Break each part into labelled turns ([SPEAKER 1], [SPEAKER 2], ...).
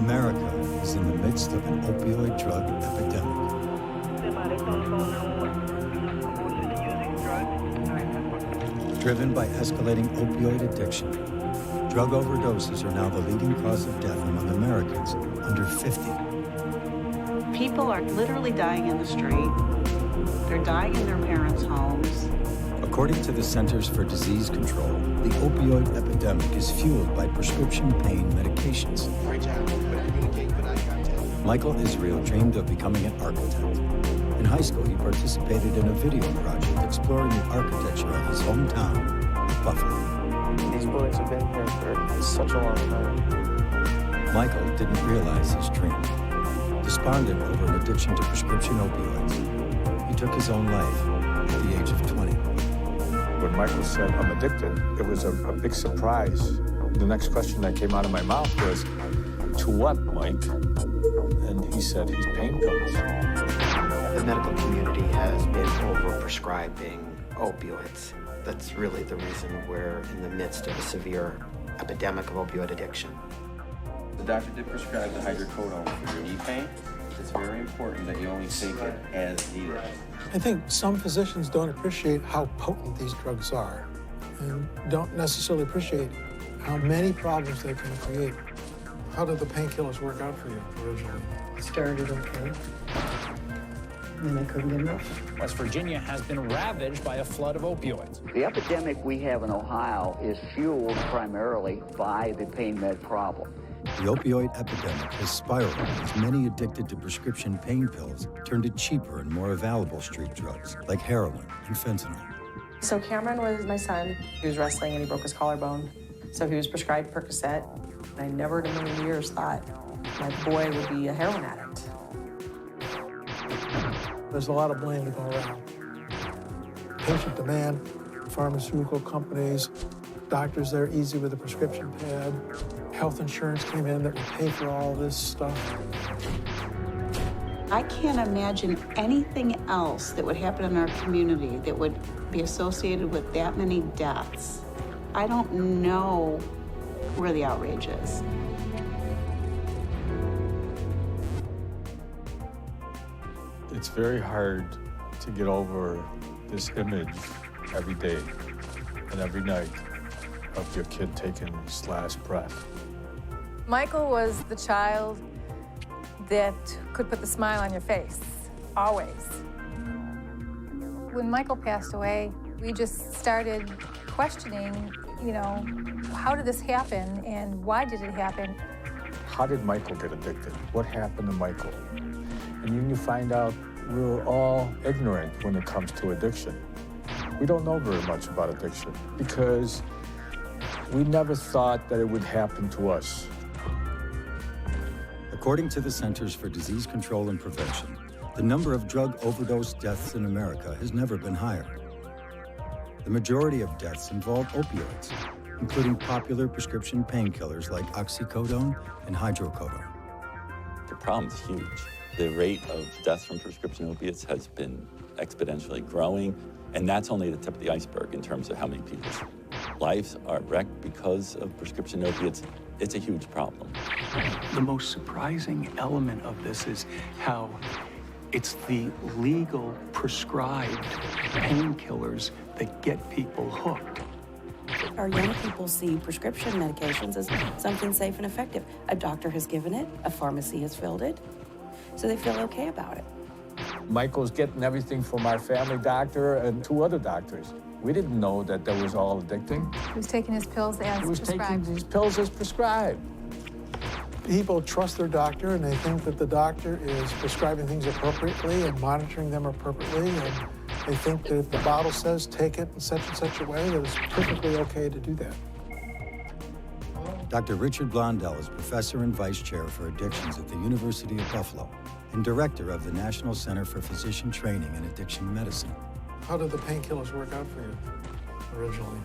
[SPEAKER 1] America is in the midst of an opioid drug epidemic. Driven by escalating opioid addiction, drug overdoses are now the leading cause of death among Americans under 50.
[SPEAKER 2] People are literally dying in the street. They're dying in their parents' homes.
[SPEAKER 1] According to the Centers for Disease Control, the opioid epidemic is fueled by prescription pain medications. Michael Israel dreamed of becoming an architect. In high school, he participated in a video project exploring the architecture of his hometown, Buffalo.
[SPEAKER 3] These bullets have been here for such a long time.
[SPEAKER 1] Michael didn't realize his dream. Despondent over an addiction to prescription opioids, he took his own life at the age of 20.
[SPEAKER 3] When Michael said, "I'm addicted," it was a big surprise. The next question that came out of my mouth was, "To what, Mike?" And he said, "He's pain pills."
[SPEAKER 4] The medical community has been overprescribing opioids. That's really the reason we're in the midst of a severe epidemic of opioid addiction.
[SPEAKER 5] The doctor did prescribe the hydrocodone for your knee pain. It's very important that you only take it as needed.
[SPEAKER 6] I think some physicians don't appreciate how potent these drugs are and don't necessarily appreciate how many problems they can create. How did the painkillers work out for you originally?
[SPEAKER 7] Started okay. Then I couldn't get enough.
[SPEAKER 8] West Virginia has been ravaged by a flood of opioids.
[SPEAKER 9] The epidemic we have in Ohio is fueled primarily by the pain med problem.
[SPEAKER 1] The opioid epidemic has spiraled as many addicted to prescription pain pills turn to cheaper and more available street drugs like heroin and fentanyl.
[SPEAKER 10] So Cameron was my son. He was wrestling and he broke his collarbone. So he was prescribed Percocet. I never in a million years thought my boy would be a heroin addict.
[SPEAKER 6] There's a lot of blame to go around. Patient demand, pharmaceutical companies, doctors there easy with a prescription pad, health insurance came in that would pay for all this stuff.
[SPEAKER 2] I can't imagine anything else that would happen in our community that would be associated with that many deaths. I don't know where the outrage is.
[SPEAKER 3] It's very hard to get over this image every day and every night of your kid taking his last breath.
[SPEAKER 11] Michael was the child that could put the smile on your face, always. When Michael passed away, we just started questioning, how did this happen and why did it happen?
[SPEAKER 3] How did Michael get addicted? What happened to Michael? And then you find out we're all ignorant when it comes to addiction. We don't know very much about addiction because we never thought that it would happen to us.
[SPEAKER 1] According to the Centers for Disease Control and Prevention, the number of drug overdose deaths in America has never been higher. The majority of deaths involve opioids, including popular prescription painkillers like oxycodone and hydrocodone.
[SPEAKER 12] The problem's huge. The rate of deaths from prescription opiates has been exponentially growing, and that's only the tip of the iceberg in terms of how many people's lives are wrecked because of prescription opiates. It's a huge problem.
[SPEAKER 13] The most surprising element of this is how it's the legal prescribed painkillers that get people hooked.
[SPEAKER 14] Our young people see prescription medications as something safe and effective. A doctor has given it, a pharmacy has filled it, so they feel okay about it.
[SPEAKER 3] Michael's getting everything from our family doctor and 2 other doctors. We didn't know that was all addicting.
[SPEAKER 11] He was taking his pills as
[SPEAKER 3] He was
[SPEAKER 11] prescribed.
[SPEAKER 3] taking these pills as prescribed.
[SPEAKER 6] People trust their doctor and they think that the doctor is prescribing things appropriately and monitoring them appropriately, and they think that if the bottle says take it in such a way, that it's perfectly okay to do that.
[SPEAKER 1] Dr. Richard Blondell is professor and vice chair for addictions at the University of Buffalo and director of the National Center for Physician Training in Addiction Medicine.
[SPEAKER 6] How did the painkillers work out for you originally?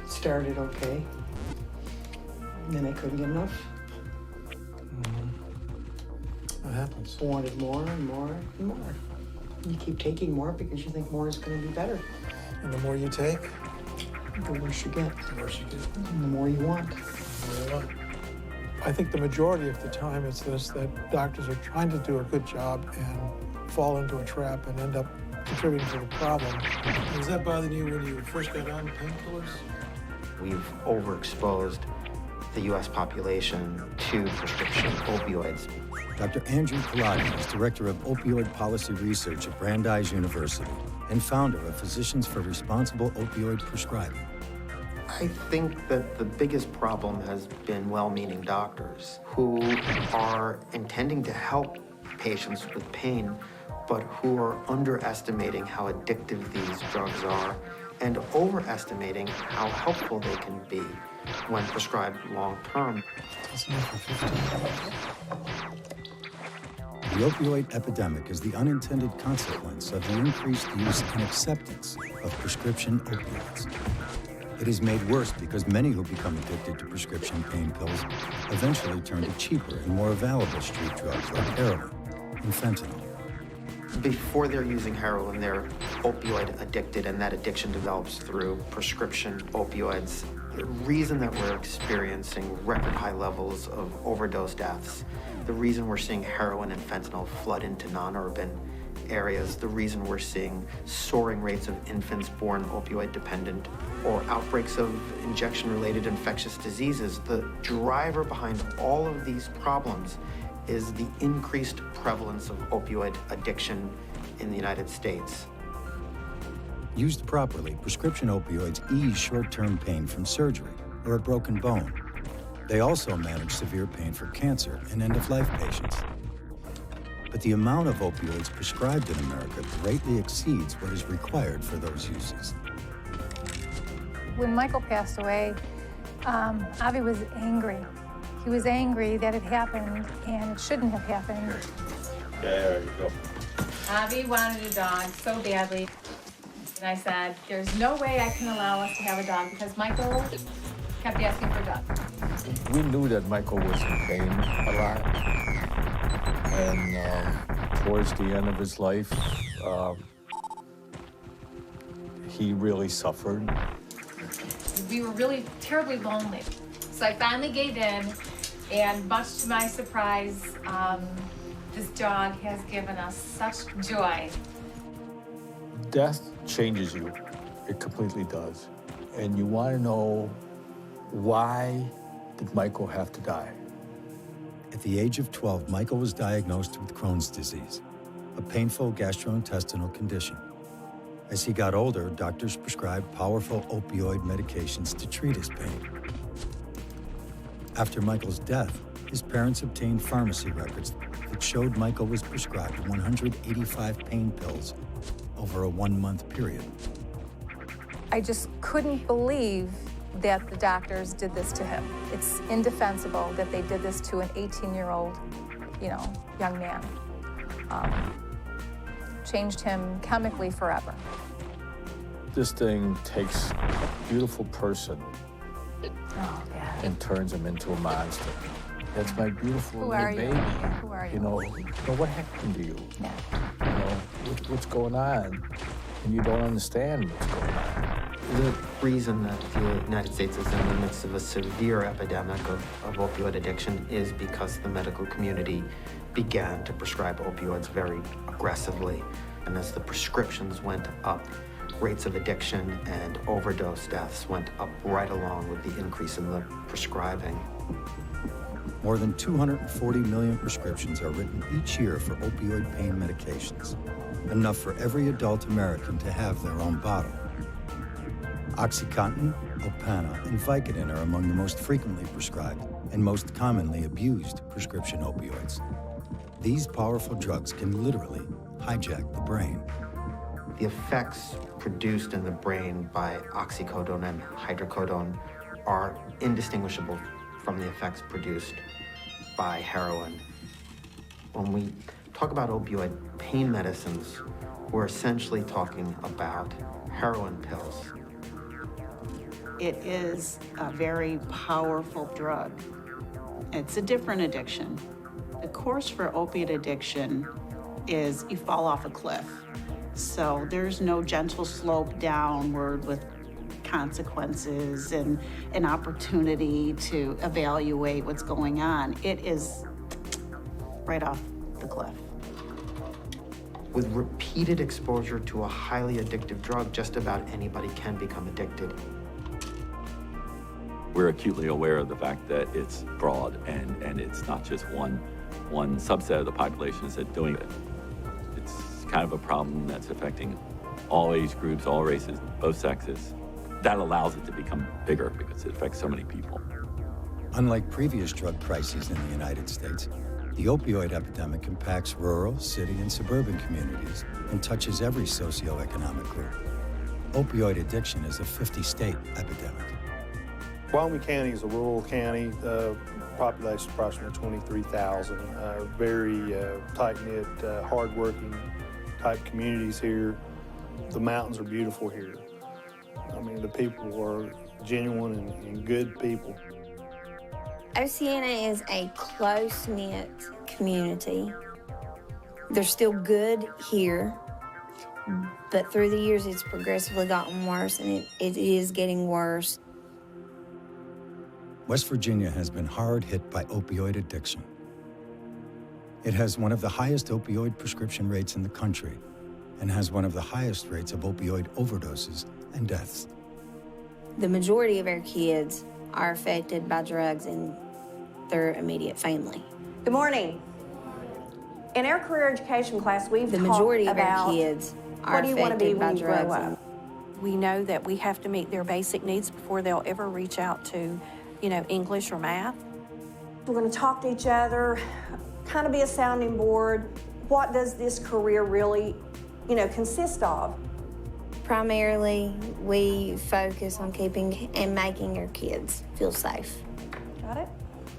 [SPEAKER 7] Started okay. Then I couldn't get enough.
[SPEAKER 6] What happens?
[SPEAKER 7] Wanted more and more and more. You keep taking more because you think more is going to be better.
[SPEAKER 6] And the more you take,
[SPEAKER 7] the worse you get.
[SPEAKER 6] the worse you get.
[SPEAKER 7] And the more you want.
[SPEAKER 6] I think the majority of the time it's this, that doctors are trying to do a good job and fall into a trap and end up contributing to the problem. Was that bothering you when you first got on painkillers?
[SPEAKER 4] We've overexposed the U.S. population to prescription opioids.
[SPEAKER 1] Dr. Andrew Kolodny is director of opioid policy research at Brandeis University and founder of Physicians for Responsible Opioid Prescribing.
[SPEAKER 4] I think that the biggest problem has been well-meaning doctors who are intending to help patients with pain, but who are underestimating how addictive these drugs are and overestimating how helpful they can be when prescribed long-term.
[SPEAKER 1] The opioid epidemic is the unintended consequence of the increased use and acceptance of prescription opioids. It is made worse because many who become addicted to prescription pain pills eventually turn to cheaper and more available street drugs like heroin and fentanyl.
[SPEAKER 4] Before they're using heroin, they're opioid addicted, and that addiction develops through prescription opioids. The reason that we're experiencing record high levels of overdose deaths, the reason we're seeing heroin and fentanyl flood into non-urban areas, the reason we're seeing soaring rates of infants born opioid dependent or outbreaks of injection-related infectious diseases, the driver behind all of these problems is the increased prevalence of opioid addiction in the United States.
[SPEAKER 1] Used properly, prescription opioids ease short-term pain from surgery or a broken bone. They also manage severe pain for cancer and end-of-life patients. But the amount of opioids prescribed in America greatly exceeds what is required for those uses.
[SPEAKER 11] When Michael passed away, Avi was angry. He was angry that it happened and it shouldn't have happened.
[SPEAKER 5] There you go.
[SPEAKER 11] Avi wanted a dog so badly. And I said, there's no way I can allow us to have a dog because Michael kept asking for a dog.
[SPEAKER 3] We knew that Michael was in pain a lot. And towards the end of his life, he really suffered.
[SPEAKER 11] We were really terribly lonely. So I finally gave in, and much to my surprise, this dog has given us such joy.
[SPEAKER 3] Death changes you. It completely does. And you want to know, why did Michael have to die?
[SPEAKER 1] At the age of 12, Michael was diagnosed with Crohn's disease, a painful gastrointestinal condition. As he got older, doctors prescribed powerful opioid medications to treat his pain. After Michael's death, his parents obtained pharmacy records that showed Michael was prescribed 185 pain pills over a 1-month period.
[SPEAKER 11] I just couldn't believe that the doctors did this to him. It's indefensible that they did this to an 18-year-old, young man. Changed him chemically forever.
[SPEAKER 3] This thing takes a beautiful person and turns him into a monster. That's my beautiful
[SPEAKER 11] Who
[SPEAKER 3] little
[SPEAKER 11] are you?
[SPEAKER 3] baby.
[SPEAKER 11] Yeah, who are you?
[SPEAKER 3] What happened to you?
[SPEAKER 11] Yeah.
[SPEAKER 3] What's going on? And you don't understand what's going on.
[SPEAKER 4] The reason that the United States is in the midst of a severe epidemic of opioid addiction is because the medical community began to prescribe opioids very aggressively. And as the prescriptions went up, rates of addiction and overdose deaths went up right along with the increase in the prescribing.
[SPEAKER 1] More than 240 million prescriptions are written each year for opioid pain medications, enough for every adult American to have their own bottle. OxyContin, Opana, and Vicodin are among the most frequently prescribed and most commonly abused prescription opioids. These powerful drugs can literally hijack the brain.
[SPEAKER 4] The effects produced in the brain by oxycodone and hydrocodone are indistinguishable from the effects produced by heroin. When we talk about opioid pain medicines, we're essentially talking about heroin pills.
[SPEAKER 2] It is a very powerful drug. It's a different addiction. The course for opiate addiction is you fall off a cliff. So there's no gentle slope downward with consequences and an opportunity to evaluate what's going on. It is right off the cliff.
[SPEAKER 4] With repeated exposure to a highly addictive drug, just about anybody can become addicted.
[SPEAKER 12] We're acutely aware of the fact that it's broad and it's not just one subset of the population that's doing it. It's kind of a problem that's affecting all age groups, all races, both sexes. That allows it to become bigger because it affects so many people.
[SPEAKER 1] Unlike previous drug crises in the United States, the opioid epidemic impacts rural, city, and suburban communities and touches every socioeconomic group. Opioid addiction is a 50-state epidemic.
[SPEAKER 6] Wyoming County is a rural county.
[SPEAKER 15] population is approximately 23,000. Very tight-knit, hard-working type communities here. The mountains are beautiful here. I mean, the people are genuine and good people.
[SPEAKER 16] Oceana is a close-knit community. They're still good here, but through the years it's progressively gotten worse, and it is getting worse.
[SPEAKER 1] West Virginia has been hard hit by opioid addiction. It has one of the highest opioid prescription rates in the country and has one of the highest rates of opioid overdoses and deaths.
[SPEAKER 16] The majority of our kids are affected by drugs in their immediate family.
[SPEAKER 10] Good morning. In our career education class, we've
[SPEAKER 16] The
[SPEAKER 10] talked
[SPEAKER 16] majority of
[SPEAKER 10] about
[SPEAKER 16] our kids are
[SPEAKER 10] what do you want to be
[SPEAKER 16] affected by
[SPEAKER 10] when you grow
[SPEAKER 16] drugs.
[SPEAKER 10] up.
[SPEAKER 17] We know that we have to meet their basic needs before they'll ever reach out to, English or math.
[SPEAKER 10] We're going to talk to each other, kind of be a sounding board. What does this career really, consist of?
[SPEAKER 16] Primarily, we focus on keeping and making our kids feel safe.
[SPEAKER 10] Got it?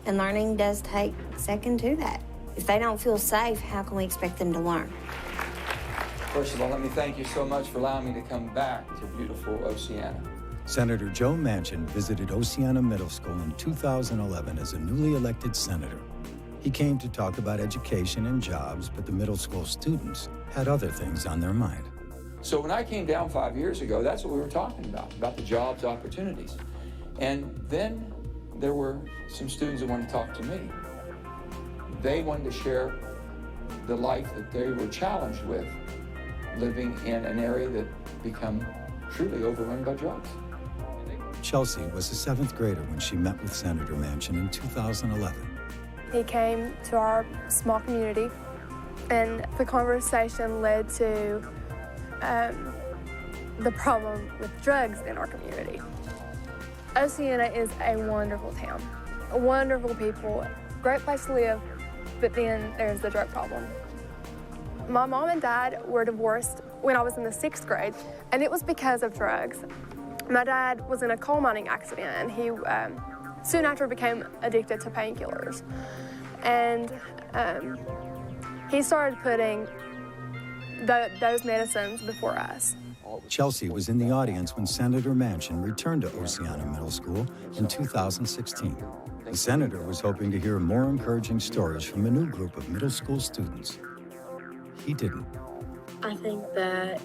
[SPEAKER 16] And learning does take second to that. If they don't feel safe, how can we expect them to learn?
[SPEAKER 18] First of all, let me thank you so much for allowing me to come back to beautiful Oceana.
[SPEAKER 1] Senator Joe Manchin visited Oceana Middle School in 2011 as a newly elected senator. He came to talk about education and jobs, but the middle school students had other things on their mind.
[SPEAKER 18] So when I came down 5 years ago, that's what we were talking about the jobs opportunities. And then there were some students that wanted to talk to me. They wanted to share the life that they were challenged with, living in an area that become truly overrun by drugs.
[SPEAKER 1] Chelsea was a 7th grader when she met with Senator Manchin in 2011.
[SPEAKER 19] He came to our small community, and the conversation led to the problem with drugs in our community. Oceana is a wonderful town, wonderful people, great place to live, but then there's the drug problem. My mom and dad were divorced when I was in the 6th grade, and it was because of drugs. My dad was in a coal mining accident, and he soon after became addicted to painkillers. And he started putting those medicines before us.
[SPEAKER 1] Chelsea was in the audience when Senator Manchin returned to Oceana Middle School in 2016. The senator was hoping to hear more encouraging stories from a new group of middle school students. He didn't.
[SPEAKER 20] I think that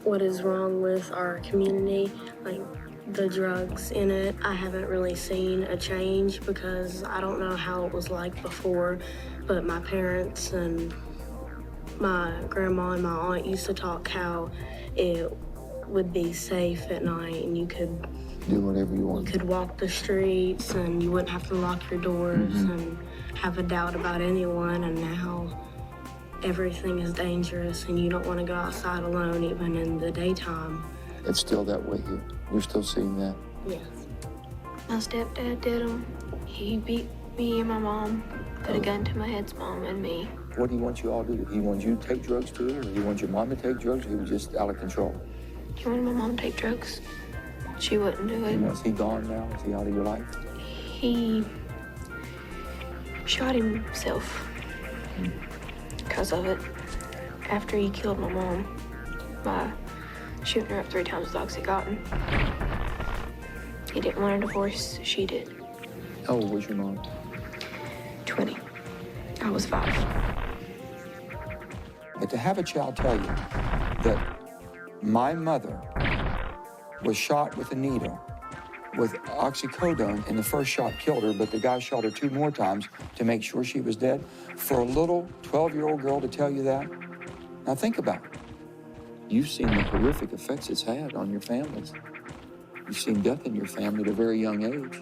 [SPEAKER 20] what is wrong with our community, like the drugs in it, I haven't really seen a change because I don't know how it was like before, but my parents and my grandma and my aunt used to talk how it would be safe at night and you could
[SPEAKER 18] do whatever you want.
[SPEAKER 20] You could walk the streets and you wouldn't have to lock your doors and have a doubt about anyone, and now everything is dangerous and you don't want to go outside alone even in the daytime.
[SPEAKER 18] It's still that way here. You're still seeing that?
[SPEAKER 20] Yes. My stepdad did him. He beat me and my mom, put a gun to my head's mom and me.
[SPEAKER 18] What do you want you all to do? He wants you to take drugs too, or he wants your mom to take drugs, or he was just out of control?
[SPEAKER 20] He wanted my mom to take drugs. She wouldn't do it.
[SPEAKER 18] And is he gone now? Is he out of your life?
[SPEAKER 20] He shot himself because of it. After he killed my mom by shooting her up 3 times with Oxycontin. He didn't want a divorce, she did.
[SPEAKER 18] How old was your mom?
[SPEAKER 20] 20. I was 5.
[SPEAKER 18] But to have a child tell you that my mother was shot with a needle with oxycodone, and the first shot killed her, but the guy shot her 2 more times to make sure she was dead. For a little 12-year-old girl to tell you that, now think about it. You've seen the horrific effects it's had on your families. You've seen death in your family at a very young age.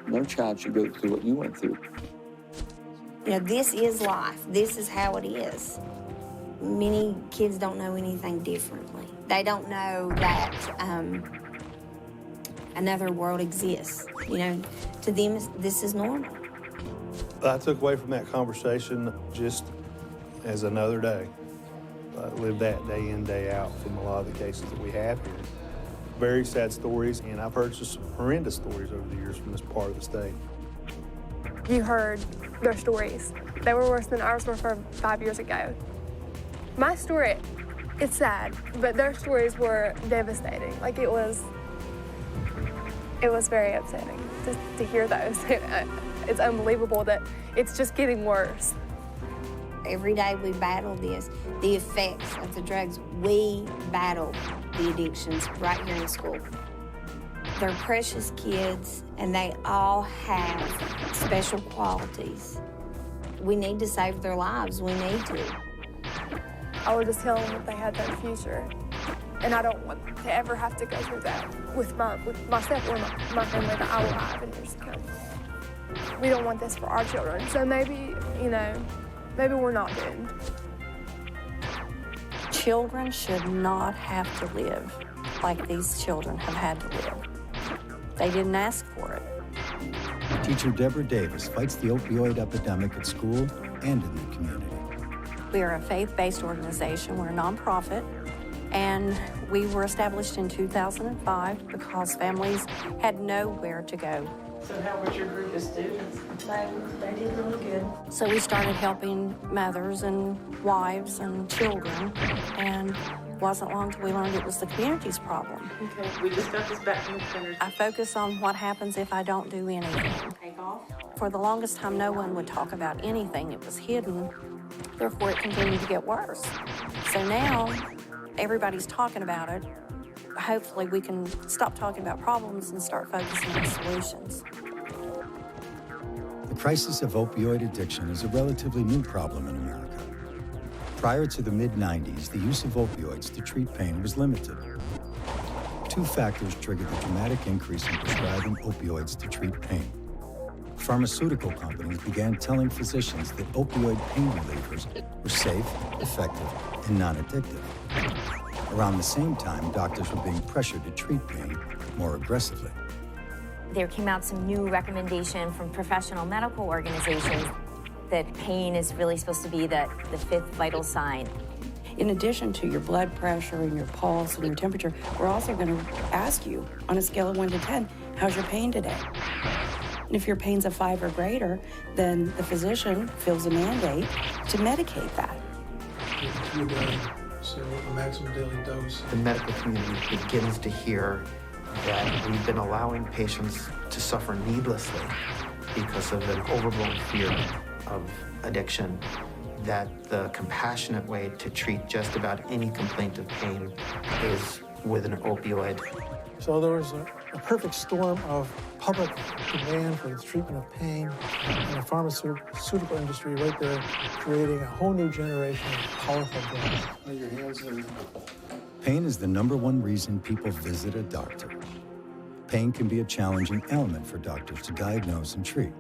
[SPEAKER 18] No child should go through what you went through.
[SPEAKER 16] This is life. This is how it is. Many kids don't know anything differently. They don't know that another world exists. To them, this is normal.
[SPEAKER 15] I took away from that conversation just as another day. I lived that day in, day out from a lot of the cases that we have here. Very sad stories, and I've heard some horrendous stories over the years from this part of the state.
[SPEAKER 19] you heard their stories. They were worse than ours were for 5 years ago. My story, it's sad, but their stories were devastating. Like it was very upsetting to hear those. It's unbelievable that it's just getting worse.
[SPEAKER 16] Every day we battle this, the effects of the drugs. We battle the addictions right here in school. They're precious kids, and they all have special qualities. We need to save their lives. We need to.
[SPEAKER 19] I would just tell them that they had no future. And I don't want to ever have to go through that with myself or my family that I will have in years to come. We don't want this for our children. So maybe, maybe we're not doomed.
[SPEAKER 17] Children should not have to live like these children have had to live. They didn't ask for it.
[SPEAKER 1] Teacher Deborah Davis fights the opioid epidemic at school and in the community.
[SPEAKER 17] We are a faith-based organization. We're a nonprofit, and we were established in 2005 because families had nowhere to go.
[SPEAKER 7] So how was your group of students? They did really good.
[SPEAKER 17] So we started helping mothers and wives and children, and it wasn't long till we learned it was the community's problem.
[SPEAKER 7] Okay, we just got this back from the printers.
[SPEAKER 17] I focus on what happens if I don't do anything.
[SPEAKER 7] Take off.
[SPEAKER 17] For the longest time, no one would talk about anything. It was hidden. Therefore, it continued to get worse. So now, everybody's talking about it. Hopefully, we can stop talking about problems and start focusing on solutions.
[SPEAKER 1] The crisis of opioid addiction is a relatively new problem in America. Prior to the mid-90s, the use of opioids to treat pain was limited. Two factors triggered the dramatic increase in prescribing opioids to treat pain. Pharmaceutical companies began telling physicians that opioid pain relievers were safe, effective, and non-addictive. Around the same time, doctors were being pressured to treat pain more aggressively.
[SPEAKER 21] There came out some new recommendation from professional medical organizations that pain is really supposed to be the fifth vital sign.
[SPEAKER 14] In addition to your blood pressure and your pulse and your temperature, we're also going to ask you, on a scale of 1 to 10, how's your pain today? And if your pain's a 5 or greater, then the physician feels a mandate to medicate that.
[SPEAKER 6] So a maximum daily dose.
[SPEAKER 4] The medical community begins to hear that we've been allowing patients to suffer needlessly because of an overblown fear of addiction, that the compassionate way to treat just about any complaint of pain is with an opioid.
[SPEAKER 6] So there was a perfect storm of public demand for the treatment of pain and the pharmaceutical industry right there creating a whole new generation of powerful drugs. Lay your hands in.
[SPEAKER 1] Pain is the #1 reason people visit a doctor. Pain can be a challenging element for doctors to diagnose and treat.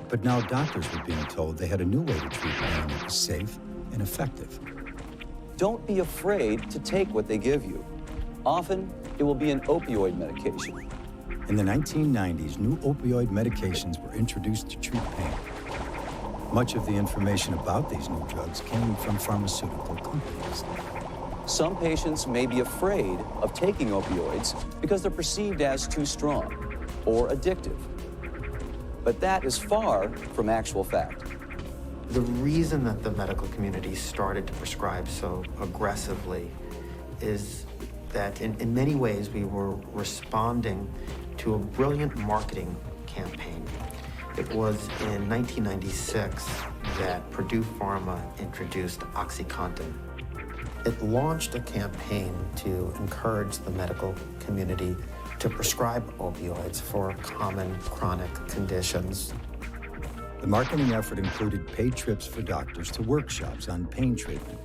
[SPEAKER 1] But now doctors were being told they had a new way to treat pain that was safe and effective.
[SPEAKER 22] Don't be afraid to take what they give you. Often, it will be an opioid medication.
[SPEAKER 1] In the 1990s, new opioid medications were introduced to treat pain. Much of the information about these new drugs came from pharmaceutical companies.
[SPEAKER 22] Some patients may be afraid of taking opioids because they're perceived as too strong or addictive. But that is far from actual fact.
[SPEAKER 4] The reason that the medical community started to prescribe so aggressively is that in many ways we were responding to a brilliant marketing campaign. It was in 1996 that Purdue Pharma introduced OxyContin. It launched a campaign to encourage the medical community to prescribe opioids for common chronic conditions.
[SPEAKER 1] The marketing effort included paid trips for doctors to workshops on pain treatment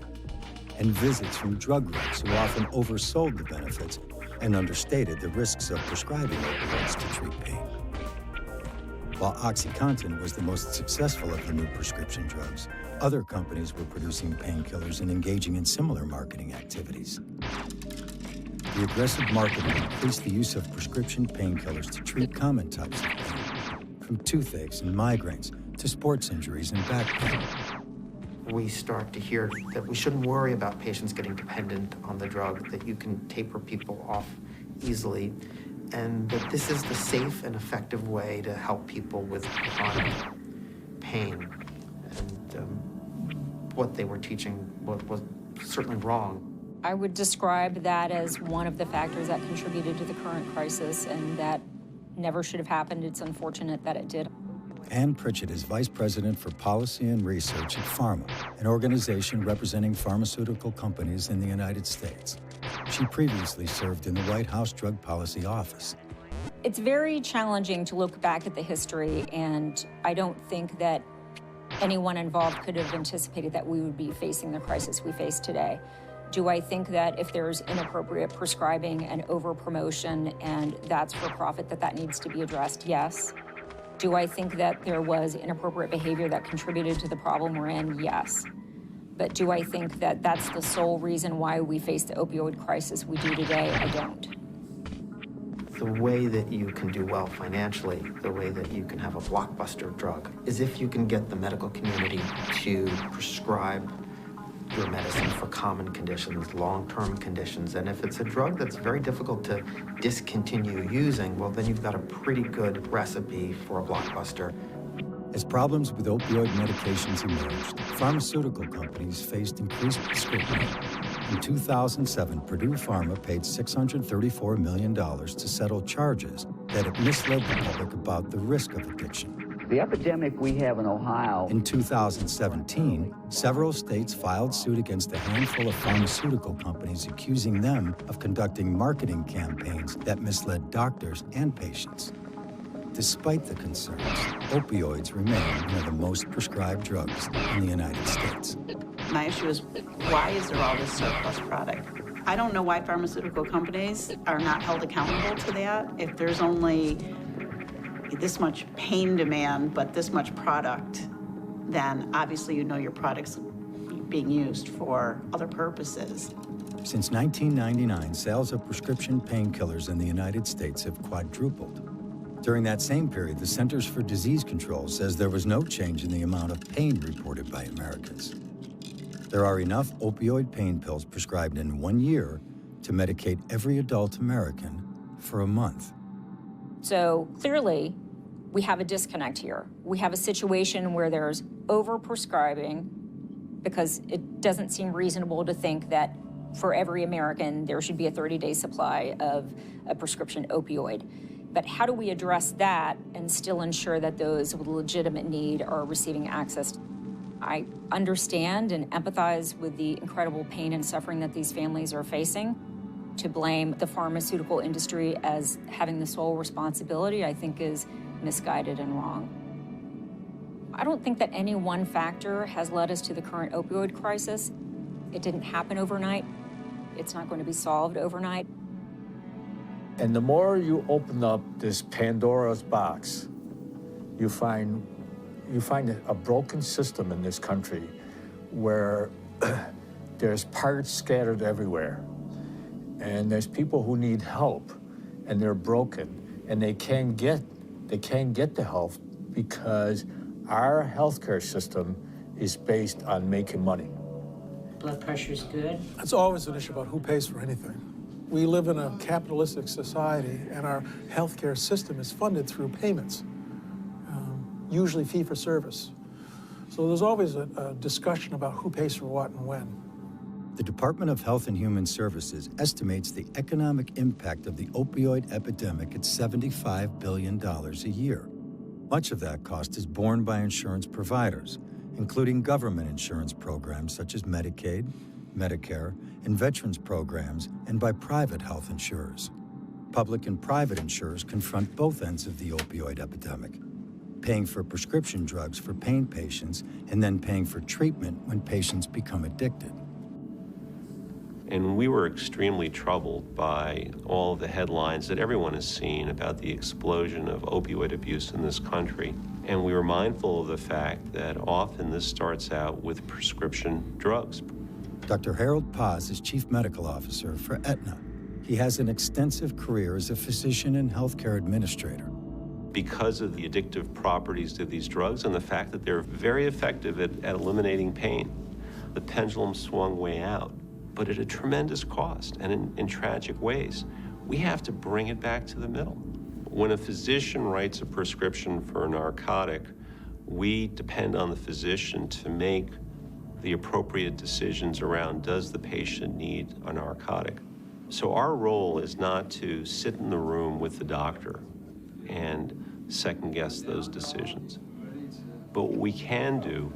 [SPEAKER 1] and visits from drug reps who often oversold the benefits and understated the risks of prescribing opioids to treat pain. While OxyContin was the most successful of the new prescription drugs, other companies were producing painkillers and engaging in similar marketing activities. The aggressive marketing increased the use of prescription painkillers to treat common types of pain, from toothaches and migraines to sports injuries and back pain.
[SPEAKER 4] We start to hear that we shouldn't worry about patients getting dependent on the drug, that you can taper people off easily, and that this is the safe and effective way to help people with chronic pain. And what they were teaching was certainly wrong.
[SPEAKER 8] I would describe that as one of the factors that contributed to the current crisis, and that never should have happened. It's unfortunate that it did.
[SPEAKER 1] Ann Pritchett is Vice President for Policy and Research at PhRMA, an organization representing pharmaceutical companies in the United States. She previously served in the White House Drug Policy Office.
[SPEAKER 8] It's very challenging to look back at the history, and I don't think that anyone involved could have anticipated that we would be facing the crisis we face today. Do I think that if there's inappropriate prescribing and over-promotion and that's for profit, that needs to be addressed? Yes. Do I think that there was inappropriate behavior that contributed to the problem we're in? Yes. But do I think that that's the sole reason why we face the opioid crisis we do today? I don't.
[SPEAKER 4] The way that you can do well financially, the way that you can have a blockbuster drug, is if you can get the medical community to prescribe your medicine for common conditions, long-term conditions. And if it's a drug that's very difficult to discontinue using, well, then you've got a pretty good recipe for a blockbuster.
[SPEAKER 1] As problems with opioid medications emerged, pharmaceutical companies faced increased scrutiny. In 2007, Purdue Pharma paid $634 million to settle charges that had misled the public about the risk of addiction.
[SPEAKER 9] The epidemic we have in Ohio.
[SPEAKER 1] In 2017, several states filed suit against a handful of pharmaceutical companies, accusing them of conducting marketing campaigns that misled doctors and patients. Despite the concerns, opioids remain one of the most prescribed drugs in the United States.
[SPEAKER 2] My issue is, why is there all this surplus product? I don't know why pharmaceutical companies are not held accountable to that. If there's only this much pain demand, but this much product, then obviously you know your product's being used for other purposes.
[SPEAKER 1] Since 1999, sales of prescription painkillers in the United States have quadrupled. During that same period, the Centers for Disease Control says there was no change in the amount of pain reported by Americans. There are enough opioid pain pills prescribed in 1 year to medicate every adult American for a month.
[SPEAKER 8] So clearly, we have a disconnect here. We have a situation where there's over-prescribing because it doesn't seem reasonable to think that for every American, there should be a 30-day supply of a prescription opioid. But how do we address that and still ensure that those with legitimate need are receiving access? I understand and empathize with the incredible pain and suffering that these families are facing. To blame the pharmaceutical industry as having the sole responsibility, I think, is misguided and wrong. I don't think that any one factor has led us to the current opioid crisis. It didn't happen overnight. It's not going to be solved overnight.
[SPEAKER 3] And the more you open up this Pandora's box, you find a broken system in this country where there's parts scattered everywhere. And there's people who need help, and they're broken, and they can't get the help because our healthcare system is based on making money.
[SPEAKER 7] Blood pressure's good.
[SPEAKER 6] It's always an issue about who pays for anything. We live in a capitalistic society, and our healthcare system is funded through payments, usually fee-for-service. So there's always a discussion about who pays for what and when.
[SPEAKER 1] The Department of Health and Human Services estimates the economic impact of the opioid epidemic at $75 billion a year. Much of that cost is borne by insurance providers, including government insurance programs such as Medicaid, Medicare, and veterans programs, and by private health insurers. Public and private insurers confront both ends of the opioid epidemic, paying for prescription drugs for pain patients and then paying for treatment when patients become addicted.
[SPEAKER 23] And we were extremely troubled by all the headlines that everyone has seen about the explosion of opioid abuse in this country. And we were mindful of the fact that often this starts out with prescription drugs.
[SPEAKER 1] Dr. Harold Paz is Chief Medical Officer for Aetna. He has an extensive career as a physician and healthcare administrator.
[SPEAKER 23] Because of the addictive properties of these drugs and the fact that they're very effective at eliminating pain, the pendulum swung way out, but at a tremendous cost and in tragic ways. we have to bring it back to the middle. When a physician writes a prescription for a narcotic, we depend on the physician to make the appropriate decisions around, does the patient need a narcotic? So our role is not to sit in the room with the doctor and second guess those decisions. But what we can do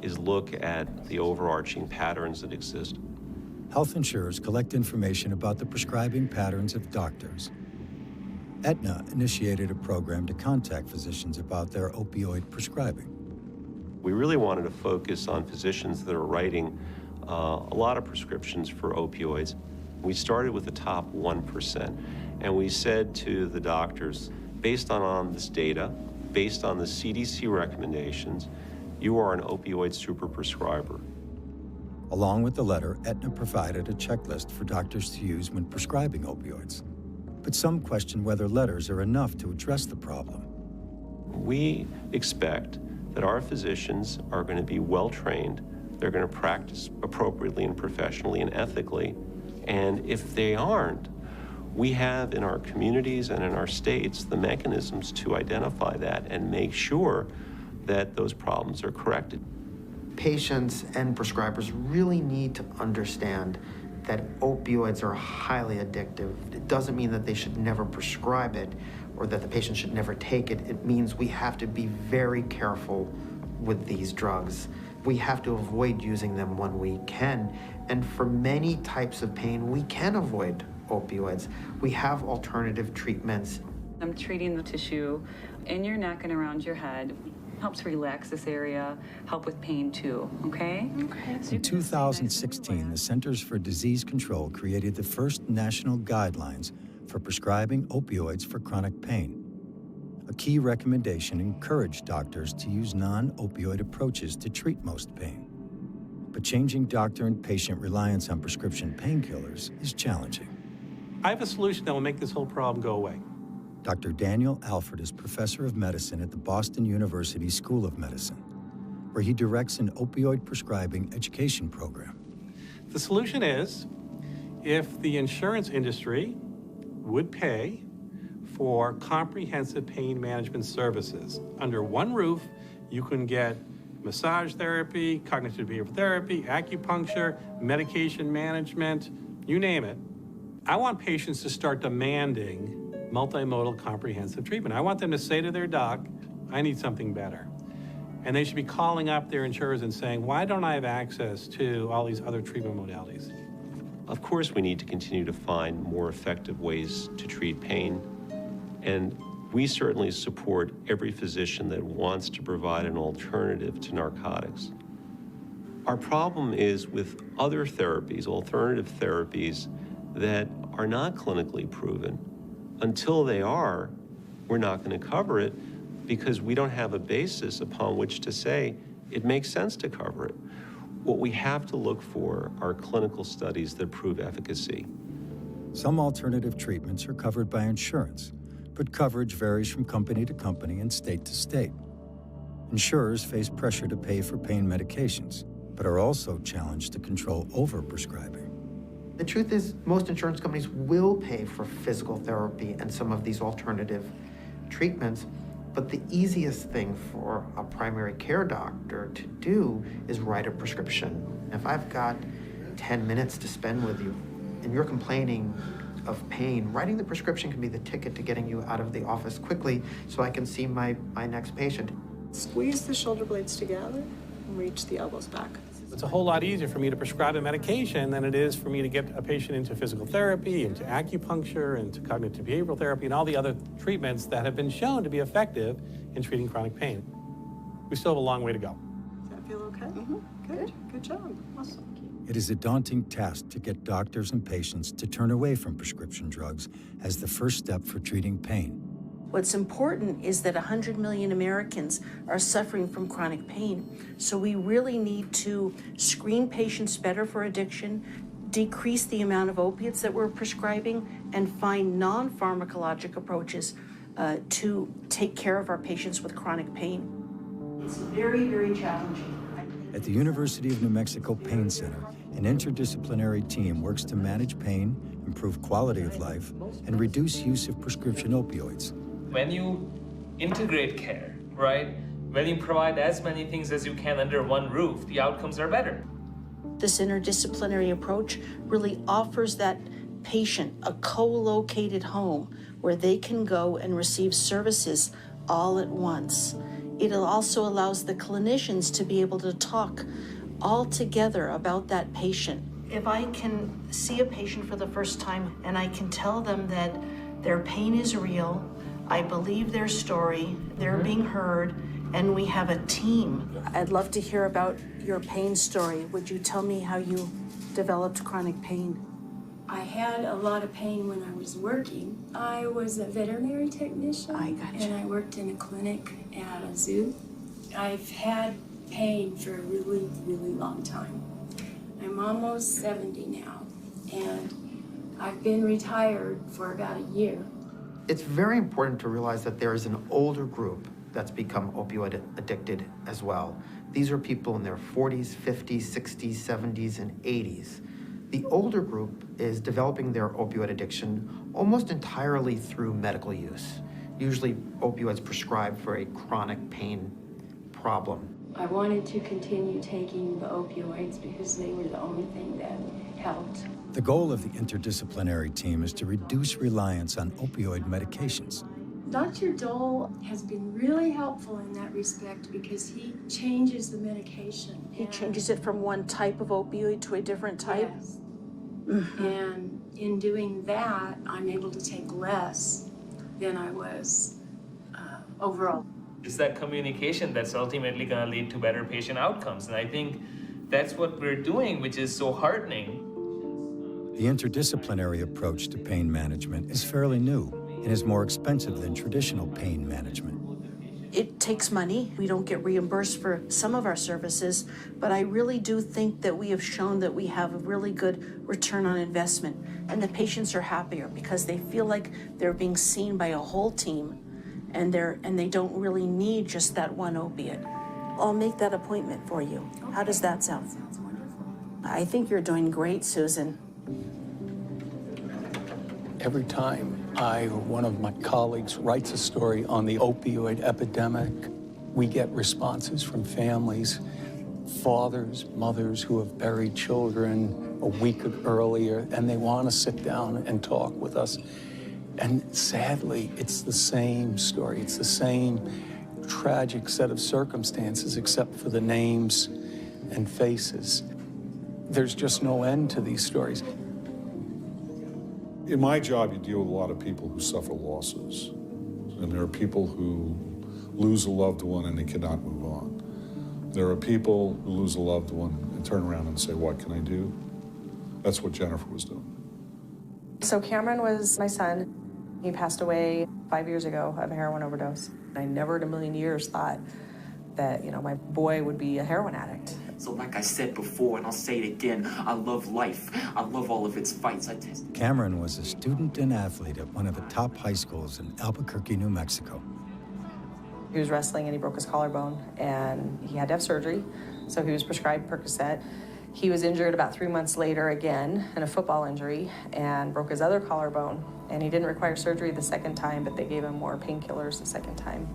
[SPEAKER 23] is look at the overarching patterns that exist.
[SPEAKER 1] Health insurers collect information about the prescribing patterns of doctors. Aetna initiated a program to contact physicians about their opioid prescribing.
[SPEAKER 23] We really wanted to focus on physicians that are writing a lot of prescriptions for opioids. We started with the top 1%, and we said to the doctors, based on this data, based on the CDC recommendations, you are an opioid super prescriber.
[SPEAKER 1] Along with the letter, Aetna provided a checklist for doctors to use when prescribing opioids. But some question whether letters are enough to address the problem.
[SPEAKER 23] We expect that our physicians are going to be well-trained, they're going to practice appropriately and professionally and ethically, and if they aren't, we have in our communities and in our states the mechanisms to identify that and make sure that those problems are corrected.
[SPEAKER 4] Patients and prescribers really need to understand that opioids are highly addictive. It doesn't mean that they should never prescribe it or that the patient should never take it. It means we have to be very careful with these drugs. We have to avoid using them when we can. And for many types of pain, we can avoid opioids. We have alternative treatments.
[SPEAKER 5] I'm treating the tissue in your neck and around your head. Helps relax this area, help with pain too, okay? Okay.
[SPEAKER 1] In 2016, the Centers for Disease Control created the first national guidelines for prescribing opioids for chronic pain. A key recommendation encouraged doctors to use non-opioid approaches to treat most pain. But changing doctor and patient reliance on prescription painkillers is challenging.
[SPEAKER 11] I have a solution that will make this whole problem go away.
[SPEAKER 1] Dr. Daniel Alford is professor of medicine at the Boston University School of Medicine, where he directs an opioid prescribing education program.
[SPEAKER 11] The solution is if the insurance industry would pay for comprehensive pain management services. Under one roof, you can get massage therapy, cognitive behavioral therapy, acupuncture, medication management, you name it. I want patients to start demanding multimodal comprehensive treatment. I want them to say to their doc, I need something better. And they should be calling up their insurers and saying, why don't I have access to all these other treatment modalities?
[SPEAKER 23] Of course, we need to continue to find more effective ways to treat pain. And we certainly support every physician that wants to provide an alternative to narcotics. Our problem is with other therapies, alternative therapies, that are not clinically proven. Until they are, we're not going to cover it because we don't have a basis upon which to say it makes sense to cover it. What we have to look for are clinical studies that prove efficacy.
[SPEAKER 1] Some alternative treatments are covered by insurance, but coverage varies from company to company and state to state. Insurers face pressure to pay for pain medications, but are also challenged to control overprescribing.
[SPEAKER 4] The truth is, most insurance companies will pay for physical therapy and some of these alternative treatments, but the easiest thing for a primary care doctor to do is write a prescription. If I've got 10 minutes to spend with you and you're complaining of pain, writing the prescription can be the ticket to getting you out of the office quickly so I can see my next patient.
[SPEAKER 10] Squeeze the shoulder blades together and reach the elbows back.
[SPEAKER 11] It's a whole lot easier for me to prescribe a medication than it is for me to get a patient into physical therapy, into acupuncture, into cognitive behavioral therapy, and all the other treatments that have been shown to be effective in treating chronic pain. We still have a long way to go.
[SPEAKER 10] Does that feel okay? Good. Good job. Awesome.
[SPEAKER 1] It is a daunting task to get doctors and patients to turn away from prescription drugs as the first step for treating pain.
[SPEAKER 13] What's important is that 100 million Americans are suffering from chronic pain. So we really need to screen patients better for addiction, decrease the amount of opiates that we're prescribing, and find non-pharmacologic approaches to take care of our patients with chronic pain. It's very, very challenging.
[SPEAKER 1] At the University of New Mexico Pain Center, an interdisciplinary team works to manage pain, improve quality of life, and reduce use of prescription opioids.
[SPEAKER 12] When you integrate care, right? When you provide as many things as you can under one roof, the outcomes are better.
[SPEAKER 13] This interdisciplinary approach really offers that patient a co-located home where they can go and receive services all at once. It also allows the clinicians to be able to talk all together about that patient. If I can see a patient for the first time and I can tell them that their pain is real, I believe their story, they're being heard, and we have a team. I'd love to hear about your pain story. Would you tell me how you developed chronic pain?
[SPEAKER 18] I had a lot of pain when I was working. I was a veterinary technician.
[SPEAKER 13] I gotcha.
[SPEAKER 18] And I worked in a clinic at a zoo. I've had pain for a really, really long time. I'm almost 70 now, and I've been retired for about a year.
[SPEAKER 4] It's very important to realize that there is an older group that's become opioid addicted as well. These are people in their 40s, 50s, 60s, 70s, and 80s. The older group is developing their opioid addiction almost entirely through medical use, usually opioids prescribed for a chronic pain problem.
[SPEAKER 18] I wanted to continue taking the opioids because they were the only thing that helped.
[SPEAKER 1] The goal of the interdisciplinary team is to reduce reliance on opioid medications.
[SPEAKER 18] Dr. Dole has been really helpful in that respect because he changes the medication.
[SPEAKER 13] He changes it from one type of opioid to a different type?
[SPEAKER 18] Yes. And in doing that, I'm able to take less than I was overall.
[SPEAKER 12] It's that communication that's ultimately going to lead to better patient outcomes. And I think that's what we're doing, which is so heartening.
[SPEAKER 1] The interdisciplinary approach to pain management is fairly new and is more expensive than traditional pain management.
[SPEAKER 13] It takes money. We don't get reimbursed for some of our services, but I really do think that we have shown that we have a really good return on investment, and the patients are happier because they feel like they're being seen by a whole team, and they don't really need just that one opiate. I'll make that appointment for you. Okay. How does that sound?
[SPEAKER 18] Sounds wonderful.
[SPEAKER 13] I think you're doing great, Susan.
[SPEAKER 20] Every time I or one of my colleagues writes a story on the opioid epidemic, we get responses from families, fathers, mothers who have buried children a week earlier, and they want to sit down and talk with us. And sadly, it's the same story. It's the same tragic set of circumstances, except for the names and faces. There's just no end to these stories.
[SPEAKER 24] In my job, you deal with a lot of people who suffer losses. And there are people who lose a loved one and they cannot move on. There are people who lose a loved one and turn around and say, what can I do? That's what Jennifer was doing.
[SPEAKER 10] So Cameron was my son. He passed away 5 years ago of a heroin overdose. I never in a million years thought that, my boy would be a heroin addict.
[SPEAKER 25] So like I said before, and I'll say it again, I love life. I love all of its fights.
[SPEAKER 1] Cameron was a student and athlete at one of the top high schools in Albuquerque, New Mexico.
[SPEAKER 10] He was wrestling and he broke his collarbone and he had to have surgery. So he was prescribed Percocet. He was injured about 3 months later again in a football injury and broke his other collarbone. And he didn't require surgery the second time, but they gave him more painkillers the second time.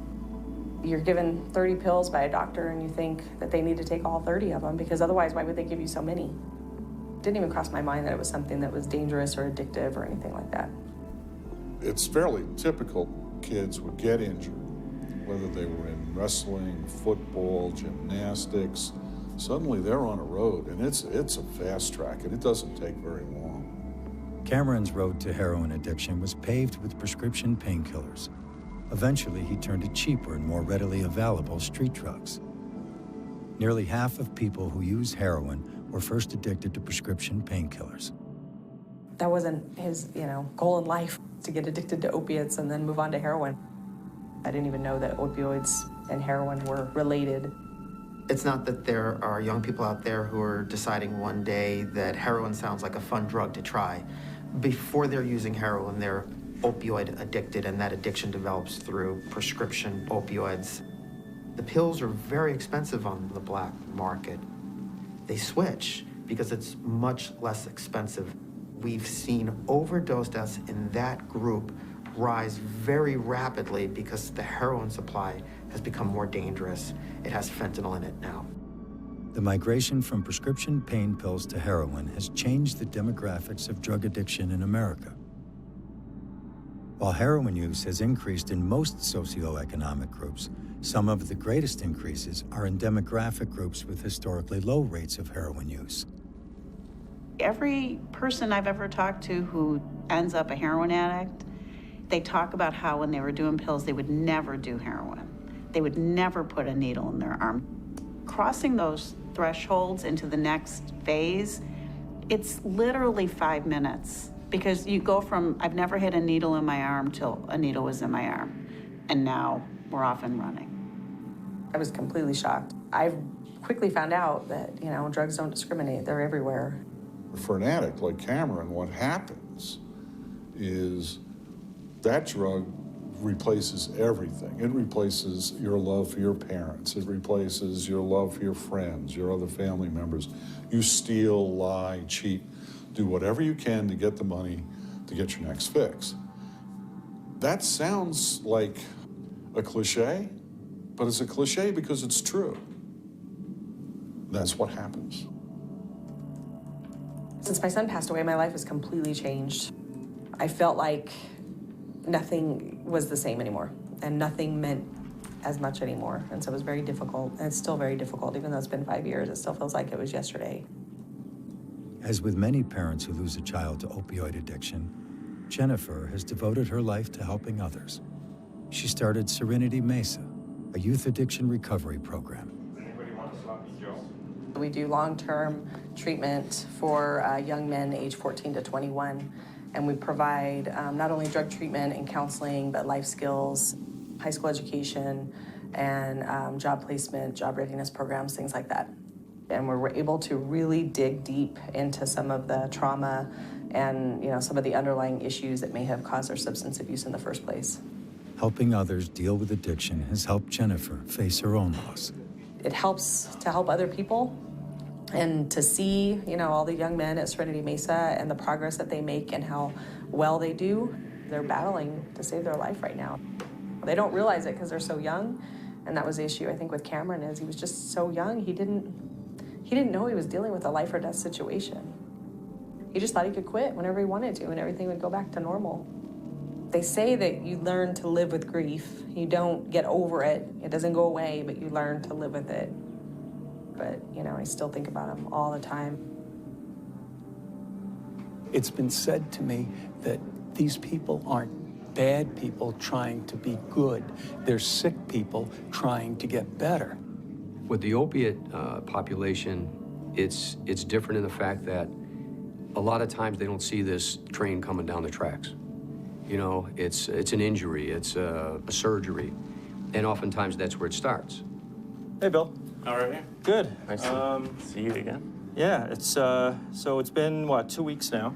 [SPEAKER 10] You're given 30 pills by a doctor and you think that they need to take all 30 of them because otherwise why would they give you so many? It didn't even cross my mind that it was something that was dangerous or addictive or anything like that.
[SPEAKER 24] It's fairly typical kids would get injured, whether they were in wrestling, football, gymnastics. Suddenly they're on a road and it's a fast track and it doesn't take very long.
[SPEAKER 1] Cameron's road to heroin addiction was paved with prescription painkillers. Eventually, he turned to cheaper and more readily available street drugs. Nearly half of people who use heroin were first addicted to prescription painkillers.
[SPEAKER 10] That wasn't his, goal in life, to get addicted to opiates and then move on to heroin. I didn't even know that opioids and heroin were related.
[SPEAKER 4] It's not that there are young people out there who are deciding one day that heroin sounds like a fun drug to try. Before they're using heroin, they're opioid addicted, and that addiction develops through prescription opioids. The pills are very expensive on the black market. They switch because it's much less expensive. We've seen overdose deaths in that group rise very rapidly because the heroin supply has become more dangerous. It has fentanyl in it now.
[SPEAKER 1] The migration from prescription pain pills to heroin has changed the demographics of drug addiction in America. While heroin use has increased in most socioeconomic groups, some of the greatest increases are in demographic groups with historically low rates of heroin use.
[SPEAKER 2] Every person I've ever talked to who ends up a heroin addict, they talk about how when they were doing pills, they would never do heroin. They would never put a needle in their arm. Crossing those thresholds into the next phase, it's literally 5 minutes, because you go from, I've never hit a needle in my arm till a needle was in my arm, and now we're off and running.
[SPEAKER 10] I was completely shocked. I quickly found out that, drugs don't discriminate. They're everywhere.
[SPEAKER 24] For an addict like Cameron, what happens is that drug replaces everything. It replaces your love for your parents. It replaces your love for your friends, your other family members. You steal, lie, cheat, do whatever you can to get the money to get your next fix. That sounds like a cliche, but it's a cliche because it's true. That's what happens.
[SPEAKER 10] Since my son passed away, my life has completely changed. I felt like nothing was the same anymore, and nothing meant as much anymore. And so it was very difficult, and it's still very difficult. Even though it's been 5 years, it still feels like it was yesterday.
[SPEAKER 1] As with many parents who lose a child to opioid addiction, Jennifer has devoted her life to helping others. She started Serenity Mesa, a youth addiction recovery program.
[SPEAKER 10] We do long-term treatment for young men age 14 to 21, and we provide not only drug treatment and counseling, but life skills, high school education, and job placement, job readiness programs, things like that. And we're able to really dig deep into some of the trauma and some of the underlying issues that may have caused their substance abuse in the first place.
[SPEAKER 1] Helping others deal with addiction has helped Jennifer face her own loss.
[SPEAKER 10] It helps to help other people and to see, all the young men at Serenity Mesa and the progress that they make and how well they do. They're battling to save their life right now. They don't realize it because they're so young, and that was the issue, I think, with Cameron, is he was just so young. He didn't know he was dealing with a life or death situation. He just thought he could quit whenever he wanted to and everything would go back to normal. They say that you learn to live with grief. You don't get over it. It doesn't go away, but you learn to live with it. But, I still think about him all the time.
[SPEAKER 20] It's been said to me that these people aren't bad people trying to be good. They're sick people trying to get better.
[SPEAKER 15] With the opiate population, it's different in the fact that a lot of times they don't see this train coming down the tracks. It's an injury, it's a surgery, and oftentimes that's where it starts.
[SPEAKER 16] Hey, Bill.
[SPEAKER 17] How are you?
[SPEAKER 16] Good.
[SPEAKER 17] Nice to see you again.
[SPEAKER 16] Yeah, so it's been, 2 weeks now?